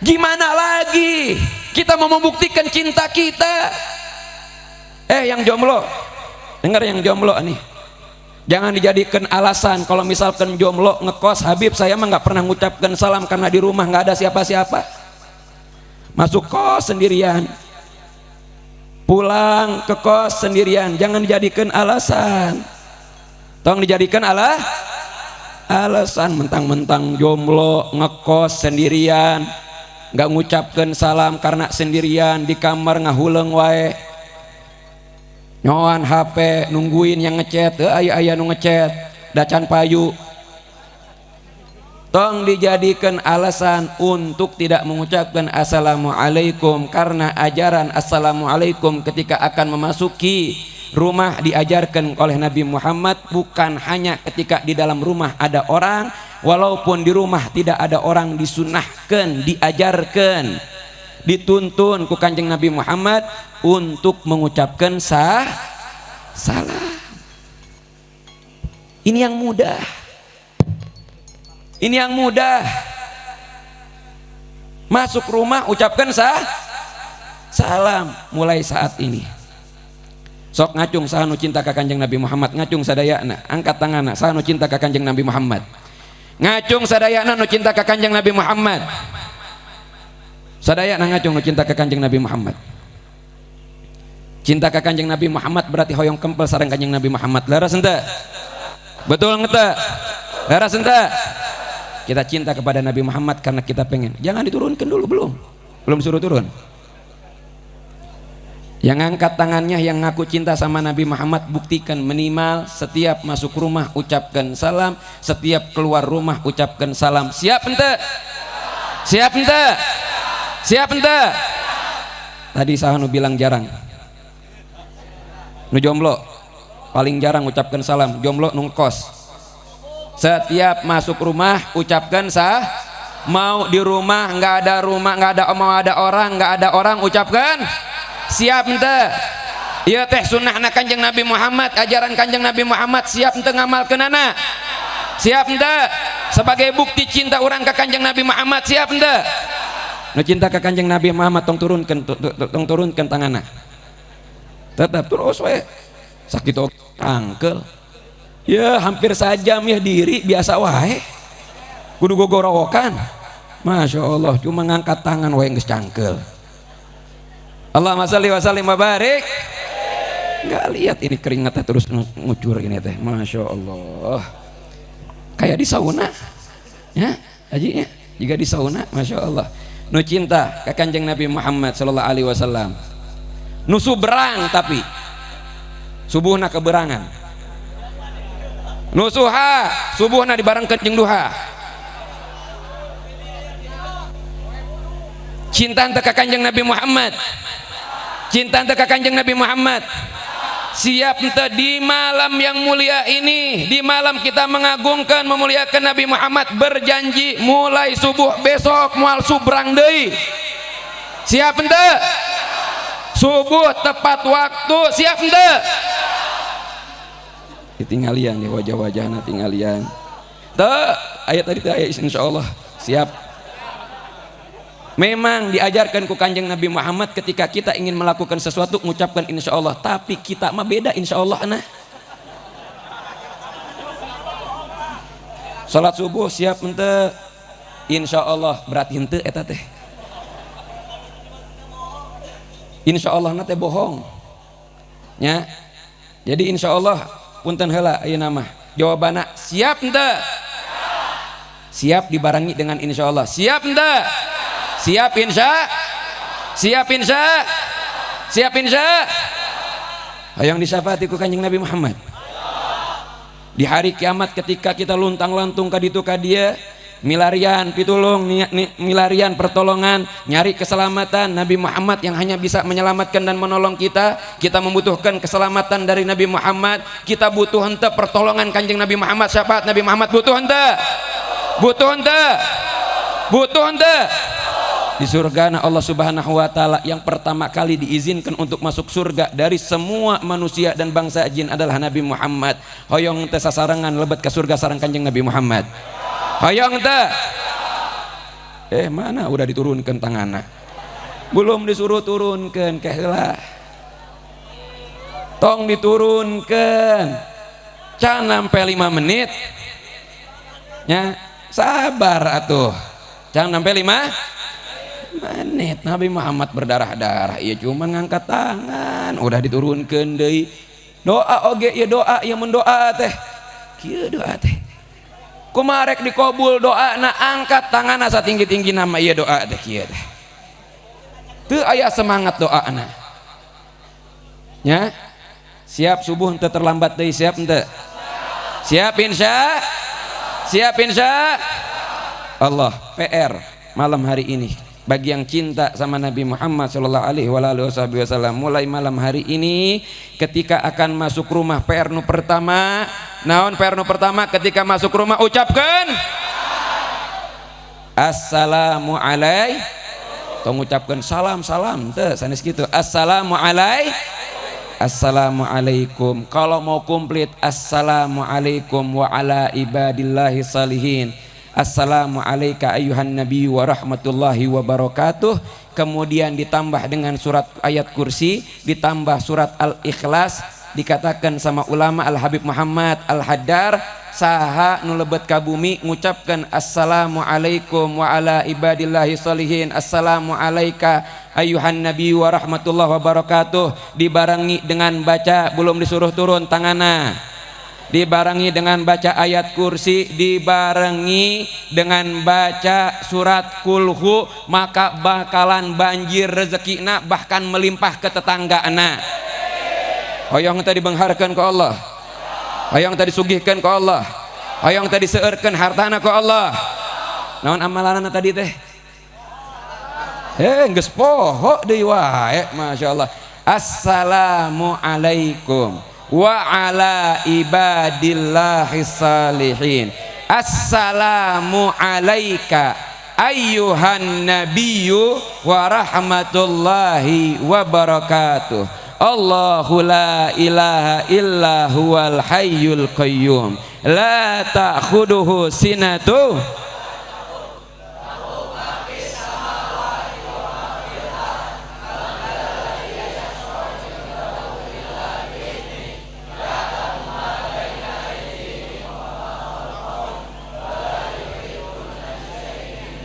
Gimana lagi kita mau membuktikan cinta kita? Yang jomblo, dengar yang jomblo nih, jangan dijadikan alasan kalau misalkan jomblo ngekos, Habib saya mah nggak pernah mengucapkan salam karena di rumah nggak ada siapa-siapa. Masuk kos sendirian, pulang ke kos sendirian, jangan dijadikan alasan. Tolong dijadikan alasan mentang-mentang jomblo ngekos sendirian, nggak ngucapkan salam karena sendirian di kamar ngahuleng wae, nyoan HP nungguin yang ngechat, ayah nu ngechat dacan payu. Tong dijadikan alasan untuk tidak mengucapkan assalamualaikum, karena ajaran assalamualaikum ketika akan memasuki rumah diajarkan oleh Nabi Muhammad bukan hanya ketika di dalam rumah ada orang, walaupun di rumah tidak ada orang disunahkan, diajarkan, dituntun ku kanjeng Nabi Muhammad untuk mengucapkan salam. Ini yang mudah. Ini yang mudah. Masuk rumah ucapkan salam mulai saat ini. Sok ngacung sahanu cinta ka kanjeng Nabi Muhammad, ngacung sadayana, angkat tanganna sahanu cinta ka kanjeng Nabi Muhammad. Ngacung sadayana nu cinta ka kanjeng Nabi Muhammad. Sadaya nangacung nu cinta ke Kanjeng Nabi Muhammad. Cinta ke Kanjeng Nabi Muhammad berarti hoyong kempel sareng Kanjeng Nabi Muhammad. Leres henteu? Betul henteu? Leres henteu? Kita cinta kepada Nabi Muhammad karena kita pengen. Jangan diturunkan dulu, belum suruh turun. Yang angkat tangannya yang ngaku cinta sama Nabi Muhammad, buktikan minimal setiap masuk rumah ucapkan salam, setiap keluar rumah ucapkan salam. Siap henteu? Siap henteu? Siap henteu? Tadi sahanu bilang jarang. Nu jomblo paling jarang ucapkan salam, jomblo nungkos. Setiap masuk rumah ucapkan mau di rumah nggak ada mau ada orang ucapkan siap henteu? Ieu teh sunnahna Kanjeng Nabi Muhammad, ajaran Kanjeng Nabi Muhammad. Siap henteu ngamalkeunana? Siap henteu? Sebagai bukti cinta orang ke Kanjeng Nabi Muhammad, siap henteu? Nu cinta ke Kanjeng Nabi Muhammad tong turunkeun tanganna. Tetap terus we sakit angkel ya hampir sajam ya diri biasa wae kudu gogorowokan. Masya Allah cuma ngangkat tangan wae geus cangkel. Allahumma shalli wa sallim wa barik. Nggak lihat ini keringatnya terus ngucur ini teh. Masya Allah kayak di sauna ya haji ya juga di sauna. Masya Allah nu cinta ke Kanjeng Nabi Muhammad sallallahu alaihi wasallam. Nusu berang tapi subuhna keberangan. Nusuha subuhna dibarengkeun jeung duha. Cinta teu ka Kanjeng Nabi Muhammad. Cinta teu ka Kanjeng Nabi Muhammad. Siap teu di malam yang mulia ini, di malam kita mengagungkan memuliakan Nabi Muhammad, berjanji mulai subuh besok moal subrang deui. Siap teu? Subuh tepat waktu, siap henteu? Tingalian ya wajah-wajahna tingalian. Teu ayat tadi teh aya insyaallah siap. Memang diajarkan ku Kanjeng Nabi Muhammad ketika kita ingin melakukan sesuatu mengucapkan insyaallah, tapi kita mah beda insyaallah nah. Salat subuh siap henteu? Insyaallah berarti henteu eta teh. Insya Allah nate bohong ya. Jadi insya Allah punten heula ayeuna mah jawabana siap henteu? Siap dibarengi dengan insya Allah. Siap henteu? Siap insya? Siap insya? Siap insya? Hayang disyafaati ku Kanjeng Nabi Muhammad di hari kiamat ketika kita luntang-lantung ka ditu ka dieu milarian pitulung, milarian pertolongan, nyari keselamatan. Nabi Muhammad yang hanya bisa menyelamatkan dan menolong kita. Kita membutuhkan keselamatan dari Nabi Muhammad. Kita butuh henteu pertolongan Kanjeng Nabi Muhammad. Syafaat Nabi Muhammad butuh henteu? Butuh henteu? Butuh henteu? Di surga Allah Subhanahu wa taala yang pertama kali diizinkan untuk masuk surga dari semua manusia dan bangsa jin adalah Nabi Muhammad. Hoyong teu sasarengan lebet ke surga sareng Kanjeng Nabi Muhammad. Hoyong teh mana udah diturunkan tanganna belum disuruh turunkan keheula tong diturunkan can sampai 5 menit ya sabar atuh can sampai 5 menit. Nabi Muhammad berdarah-darah ya cuma ngangkat tangan udah diturunkan deui. Doa oge ya doa ya mendoa teh kieu doa teh kumarek dikabul doa na angkat tangan asa tinggi-tinggi nama iya doa teh kieu teh teu aya semangat doa na nya. Siap subuh henteu terlambat deui, siap henteu? Siap insya? Siap insya Allah. PR malam hari ini bagi yang cinta sama Nabi Muhammad sallallahu alaihi wasallam, mulai malam hari ini ketika akan masuk rumah, PR nu pertama naon? PR nu pertama ketika masuk rumah ucapkan assalamu alaikum. Tong ucapkan salam teu sanes kitu assalamu alaikum. Kalau mau komplit assalamu alaikum wa ala ibadillahi salihin. Assalamu alayka ayyuhan nabi wa rahmatullahi wa barakatuh. Kemudian ditambah dengan surat ayat kursi, ditambah surat al-ikhlas. Dikatakan sama ulama Al-Habib Muhammad Al-Haddar, saha nu lebet ka bumi ngucapkeun assalamualaikum wa ala ibadillahi sholihin, assalamu alaika ayuhan nabi wa rahmatullahi wabarakatuh, dibarengi dengan baca, belum disuruh turun tanganna, dibarengi dengan baca ayat kursi, dibarengi dengan baca surat kulhu, maka bakalan banjir rezekina, bahkan melimpah ke tetanggana. Hoyong tadi bengharkeun ke Allah, hoyong tadi sugihkeun ke Allah, hoyong tadi seueurkeun hartana ke Allah. Naon amalanna tadi teh? Geus poho deui wae, masyaallah. Assalamualaikum wa ala ibadillahi salihin, assalamu alaika ayyuhan nabiyyu wa rahmatullahi wabarakatuh, Allahu la ilaha illa huwal hayyul qayyum la ta'khuduhu sinatu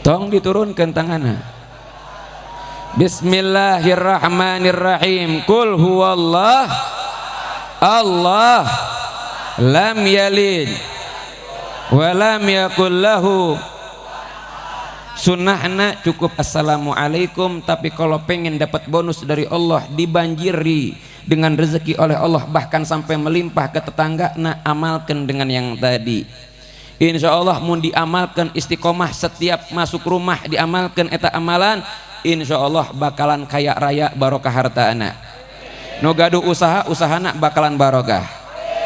tong diturunkan tanganna. Bismillahirrahmanirrahim. Qul huwallah Allah lam yalid wa lam yakul lahu. Sunnahna cukup assalamualaikum, tapi kalau pengen dapat bonus dari Allah, dibanjiri dengan rezeki oleh Allah, bahkan sampai melimpah ke tetangga, nah amalkan dengan yang tadi. Insya Allah mun diamalkan istiqomah, setiap masuk rumah diamalkan eta amalan, insya Allah bakalan kaya raya, barokah harta anak. Nu gaduh usaha, usahana bakalan barokah.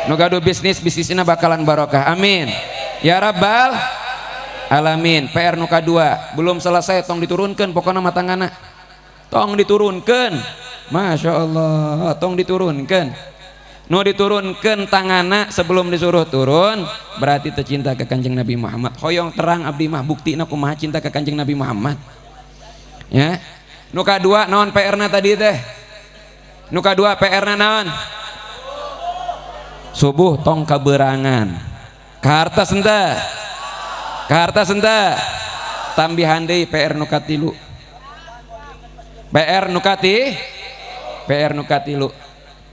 Nu gaduh bisnis, bisnisna bakalan barokah. Amin ya rabbal alamin. PR nu kadua belum selesai, tong diturunkan pokokna matangana, tong diturunkan, masya Allah, tong diturunkan. Nu diturunkan tanganna sebelum disuruh turun, berarti tercinta ke Kanjeng Nabi Muhammad. Hoyong terang abdi mah buktina kumaha cinta ke Kanjeng Nabi Muhammad. Ya. Nu kadua naon PR-na tadi teh? Nu kadua PR-na naon? Subuh tong kaberangan. Ka hartos henteu? Ka hartos henteu? Tambihan deui PR nu katilu. PR nu katilu.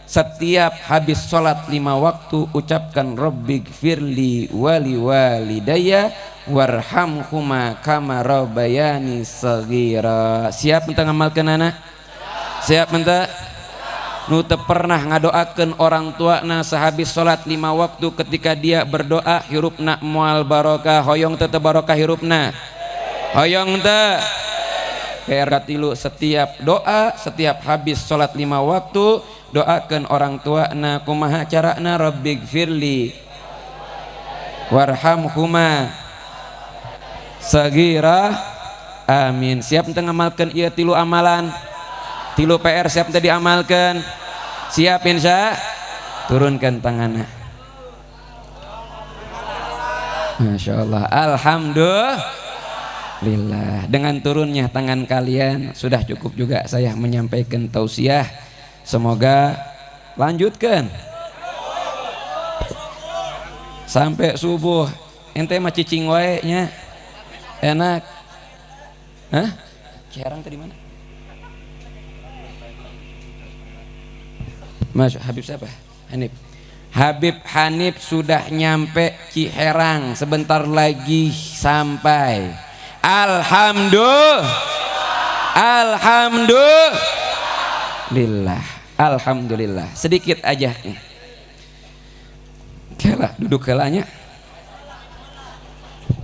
Setiap habis sholat 5 waktu ucapkan Rabbighfirli wali walidayya warhamhuma kama rabbayani shaghira. Siap minta ngamalkeun anak? Siap minta? Nu teu pernah ngadoakeun orang tuana sahabis sholat 5 waktu, ketika dia berdoa hirupna moal barokah, hoyong teu barokah hirupna? Hoyong teu? PR katilu, setiap doa, setiap habis sholat 5 waktu doakan orang tua na kumaha carana, Rabbighfirli warhamhuma sagira. Amin. Siap untuk ngamalkan ieu tilu amalan, tilu PR siap untuk diamalkan? Siap insya? Turunkan tanganna. Masya Allah, alhamdulillah. Dengan turunnya tangan kalian sudah cukup juga saya menyampaikan tausiah. Semoga lanjutkan sampai subuh. Ente mah cicing wae nya enak. Hah? Ciherang tadi mana? Mas Habib siapa? Hanif. Habib Hanif sudah nyampe Ciherang, sebentar lagi sampai. Alhamdulillah. Alhamdulillah. Sedikit aja nih. Kela duduk kelanya.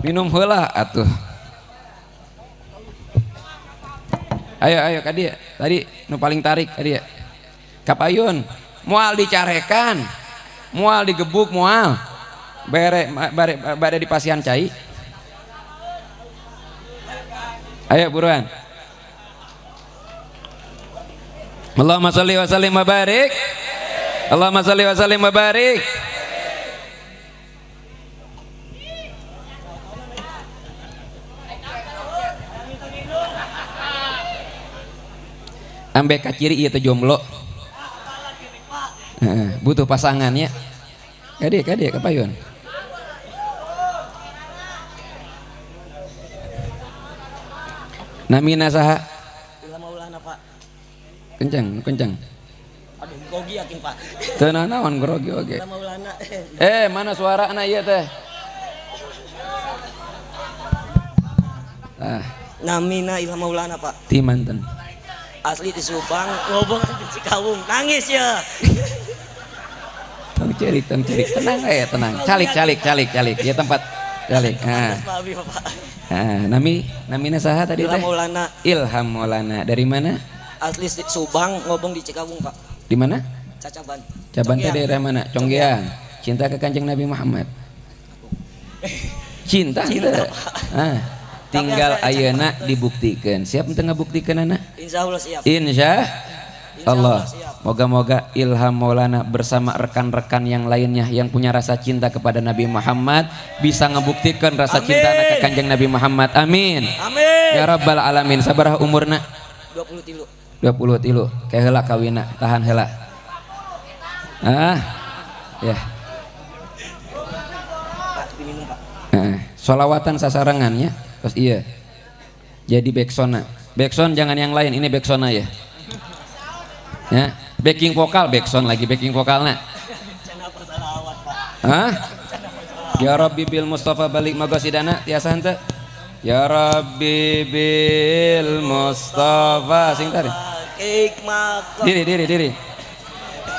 Minum heula atuh. Ayo kadia. Tadi nu paling tarik kadia. Kapayun, moal dicarekan, moal digebuk, moal bare di pasian cai. Ayo buruan. Allahumma sholli wa sallim wa barik. Allahumma sholli wa sallim wa barik. Ambe ka ciri ieu teh jomblo. Butuh pasangannya. Kade kapayun. Namina saha? Ilham Maulana Pak. Kencang, kencang. Aduh, grogi yakin Pak. Teu naon grogi oge. Ilham Maulana. Mana suarana ieu teh? Namina Ilham Maulana Pak. Ti manten. Asli di Subang, ngobong di Cikawung. Nangis ya. Tong cerik, tenang tenang. Calik. Ya tempat calik. Pak Abi Pak. Namina saha tadi Ilham teh? Maulana. Ilham Maulana. Dari mana? Asli di Subang, ngobong di Cikawung Pak. Di mana? Cacaban. Caban teh Conggeang. daerah mana? Conggeang. Cinta ke Kanjeng Nabi Muhammad. Cinta teh. Tinggal ayeuna dibuktikan. Siap untuk ngabuktikeun anak? Insya Allah siap. Insya Allah. siap. Moga-moga Ilham Maulana bersama rekan-rekan yang lainnya yang punya rasa cinta kepada Nabi Muhammad bisa ngebuktikan rasa cinta anak ke Kanjeng Nabi Muhammad. Amin. Amin. Ya Rabbal Alamin. Sabaraha umurna? 20 tilu. 20 tilu. Kayak heula kawina. Tahan heula. Ya. Pak, diminum Pak. Solawatan sasarangannya. Terus iya. Jadi backsona. Backsound jangan yang lain. Ini backsona ya. Ya. Backing vokal, backsound lagi backing vokalnya. Kenapa salawat Pak? Ya Rabbi bil Mustafa balik magasidana tiasa henteu. Ya Rabbi bil Mustafa sing tadi. Hikmah. Diri.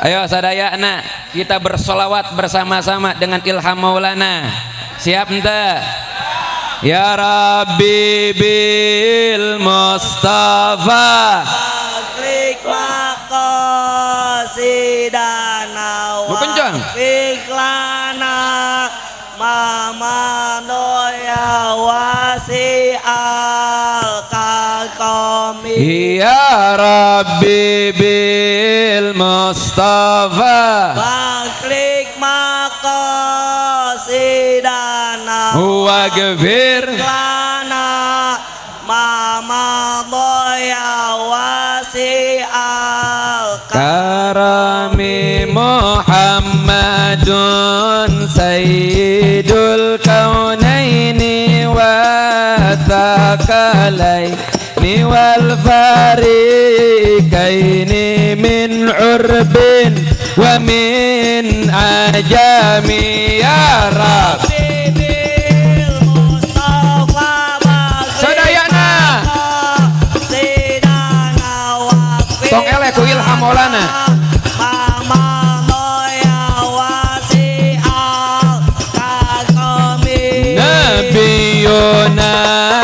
Ayo sadayana kita bersolawat bersama-sama dengan Ilham Maulana. Siap henteu? Ya Rabbi bil Mustafa Sidana Lu kencang. Fiklana Mama Noya Wasi Al-Kakomi. Ya Rabbi bil Mustafa Baklik Makosidana Wagfir Fiklana Mama Noya Wasi Karami Muhammadun Sayyidul Kaunaini wa Thaqalaini wal Fariqaini min urbin wa min ajami ya Rabb. Tong elek ku Ilham Maulana. Nabiyuna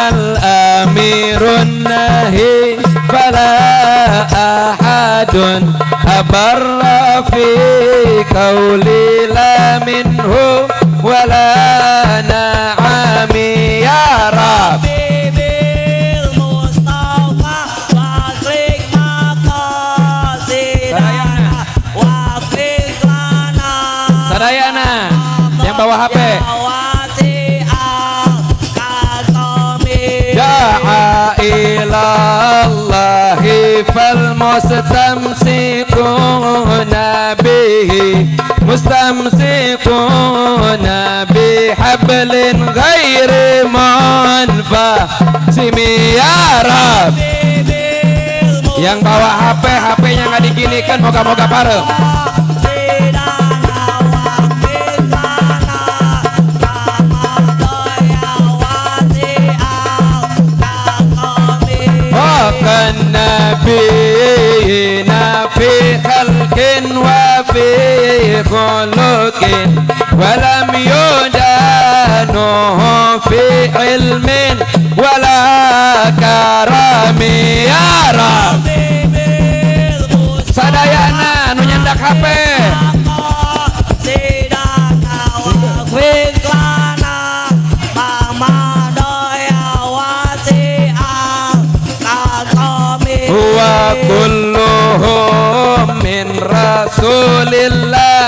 al-amirun nahi fala ahadun abarra fi qawli la minhu wala na'ami ya Rabb. Sadayana yang bawa HP. Da'a ilallahi fal mustamsikuna bihi mustamsikuna bihablin ghairi munfasimi ya Rabb. Yang bawa HP, HP-nya nggak diginikan, moga-moga bareng. Wakan nabiyina fi khalqin wa fi khuluqin walam yudanuhu fi ilmin wala karami ya Rabb. Sadayana nu nyandak HP. Wa kulluhum min rasulillahi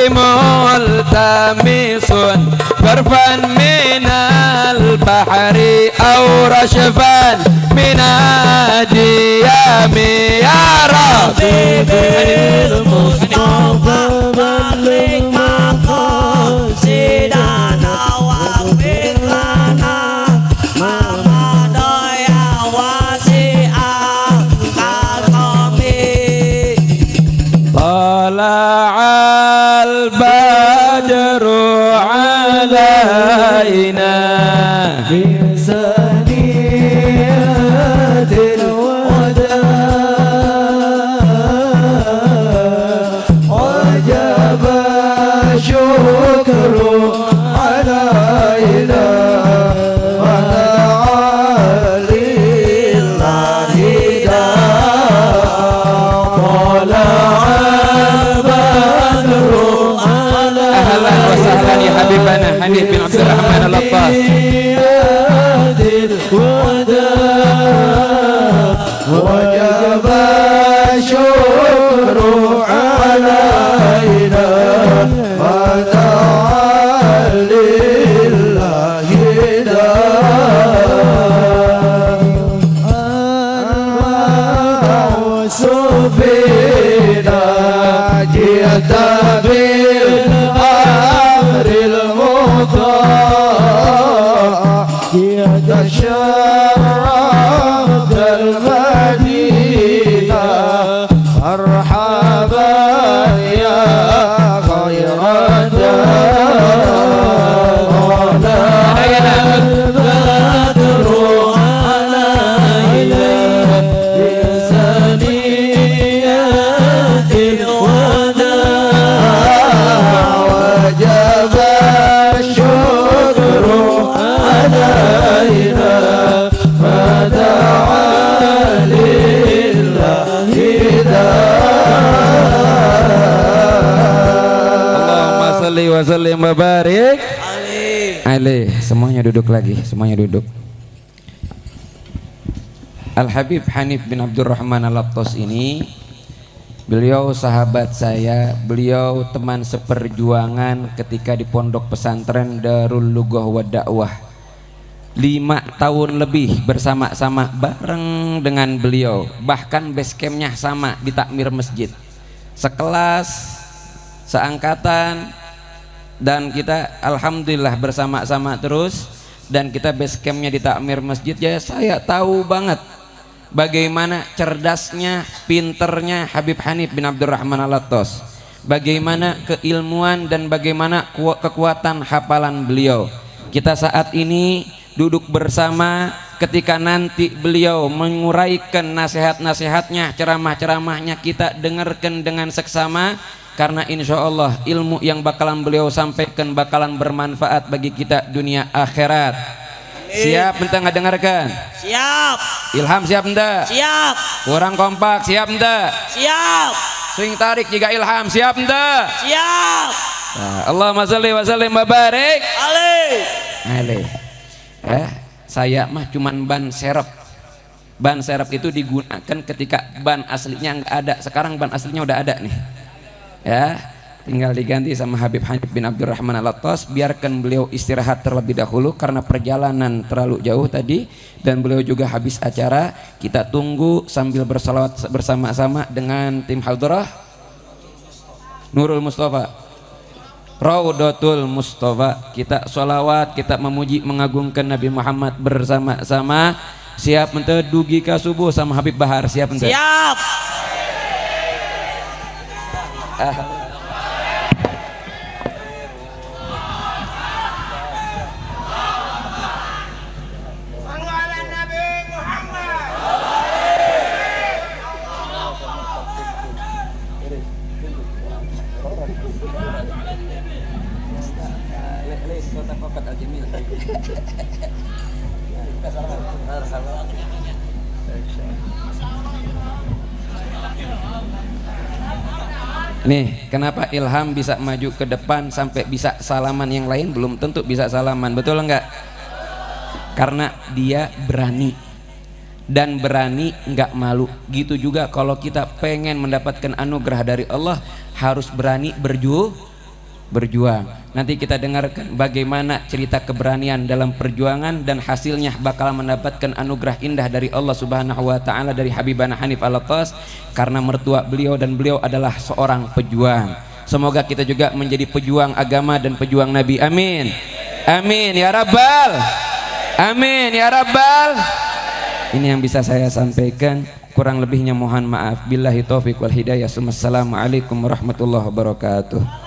multamisun barfan minal bahri aw rashfan minadiyami ya Rabbi bil Mustafa balik makosidana wa fiklana mama doya wa فينا جئت بالأمر المطاع جئت شرفت المدينة مرحبا يا خير wa sallim wa barik Ali. alaih. Semuanya duduk lagi, semuanya duduk. Al Habib Hanif bin Abdurrahman Al-Attas ini, beliau sahabat saya, beliau teman seperjuangan ketika di pondok pesantren Darul Lughah wa Dakwah. 5 tahun lebih bersama-sama bareng dengan beliau, bahkan base campnya sama di takmir masjid, sekelas, seangkatan, dan kita alhamdulillah bersama-sama terus. Dan kita base campnya di takmir masjid ya, saya tahu banget bagaimana cerdasnya, pinternya Habib Hanif bin Abdurrahman Al-Attas, bagaimana keilmuan dan bagaimana kekuatan hafalan beliau. Kita saat ini duduk bersama, ketika nanti beliau menguraikan nasihat-nasihatnya, ceramah-ceramahnya, kita dengarkan dengan seksama, karena insya Allah ilmu yang bakalan beliau sampaikan bakalan bermanfaat bagi kita dunia akhirat. Siap entah nggak dengarkan? Siap. Ilham siap entah? Siap. Kurang kompak siap entah? Siap. Swing tarik jika ilham siap entah? Siap. Nah, Allahumma sholli wa sallim wa barik alaih. Saya mah cuman ban serep. Ban serep itu digunakan ketika ban aslinya nggak ada. Sekarang ban aslinya udah ada nih. Ya, tinggal diganti sama Habib Hanif bin Abdurrahman Al-Attas. Biarkan beliau istirahat terlebih dahulu karena perjalanan terlalu jauh tadi, dan beliau juga habis acara. Kita tunggu sambil bersalawat bersama-sama dengan tim Haldrah Nurul Mustafa, Raudatul Mustafa. Kita sholawat, kita memuji mengagungkan Nabi Muhammad bersama-sama. Siap ente dugi ka subuh sama Habib Bahar, siap ente? Siap. Nih, kenapa Ilham bisa maju ke depan sampai bisa salaman, yang lain belum tentu bisa salaman, betul enggak? Karena dia berani, dan berani enggak malu. Gitu juga kalau kita pengen mendapatkan anugerah dari Allah, harus berani berjuang. Nanti kita dengarkan bagaimana cerita keberanian dalam perjuangan, dan hasilnya bakal mendapatkan anugerah indah dari Allah Subhanahu wa taala dari Habibana Hanif Al-Attas, karena mertua beliau dan beliau adalah seorang pejuang. Semoga kita juga menjadi pejuang agama dan pejuang Nabi. Amin. Amin ya rabbal. Amin ya rabbal. Ini yang bisa saya sampaikan, kurang lebihnya mohon maaf. Billahi taufik wal hidayah. Assalamualaikum warahmatullahi wabarakatuh.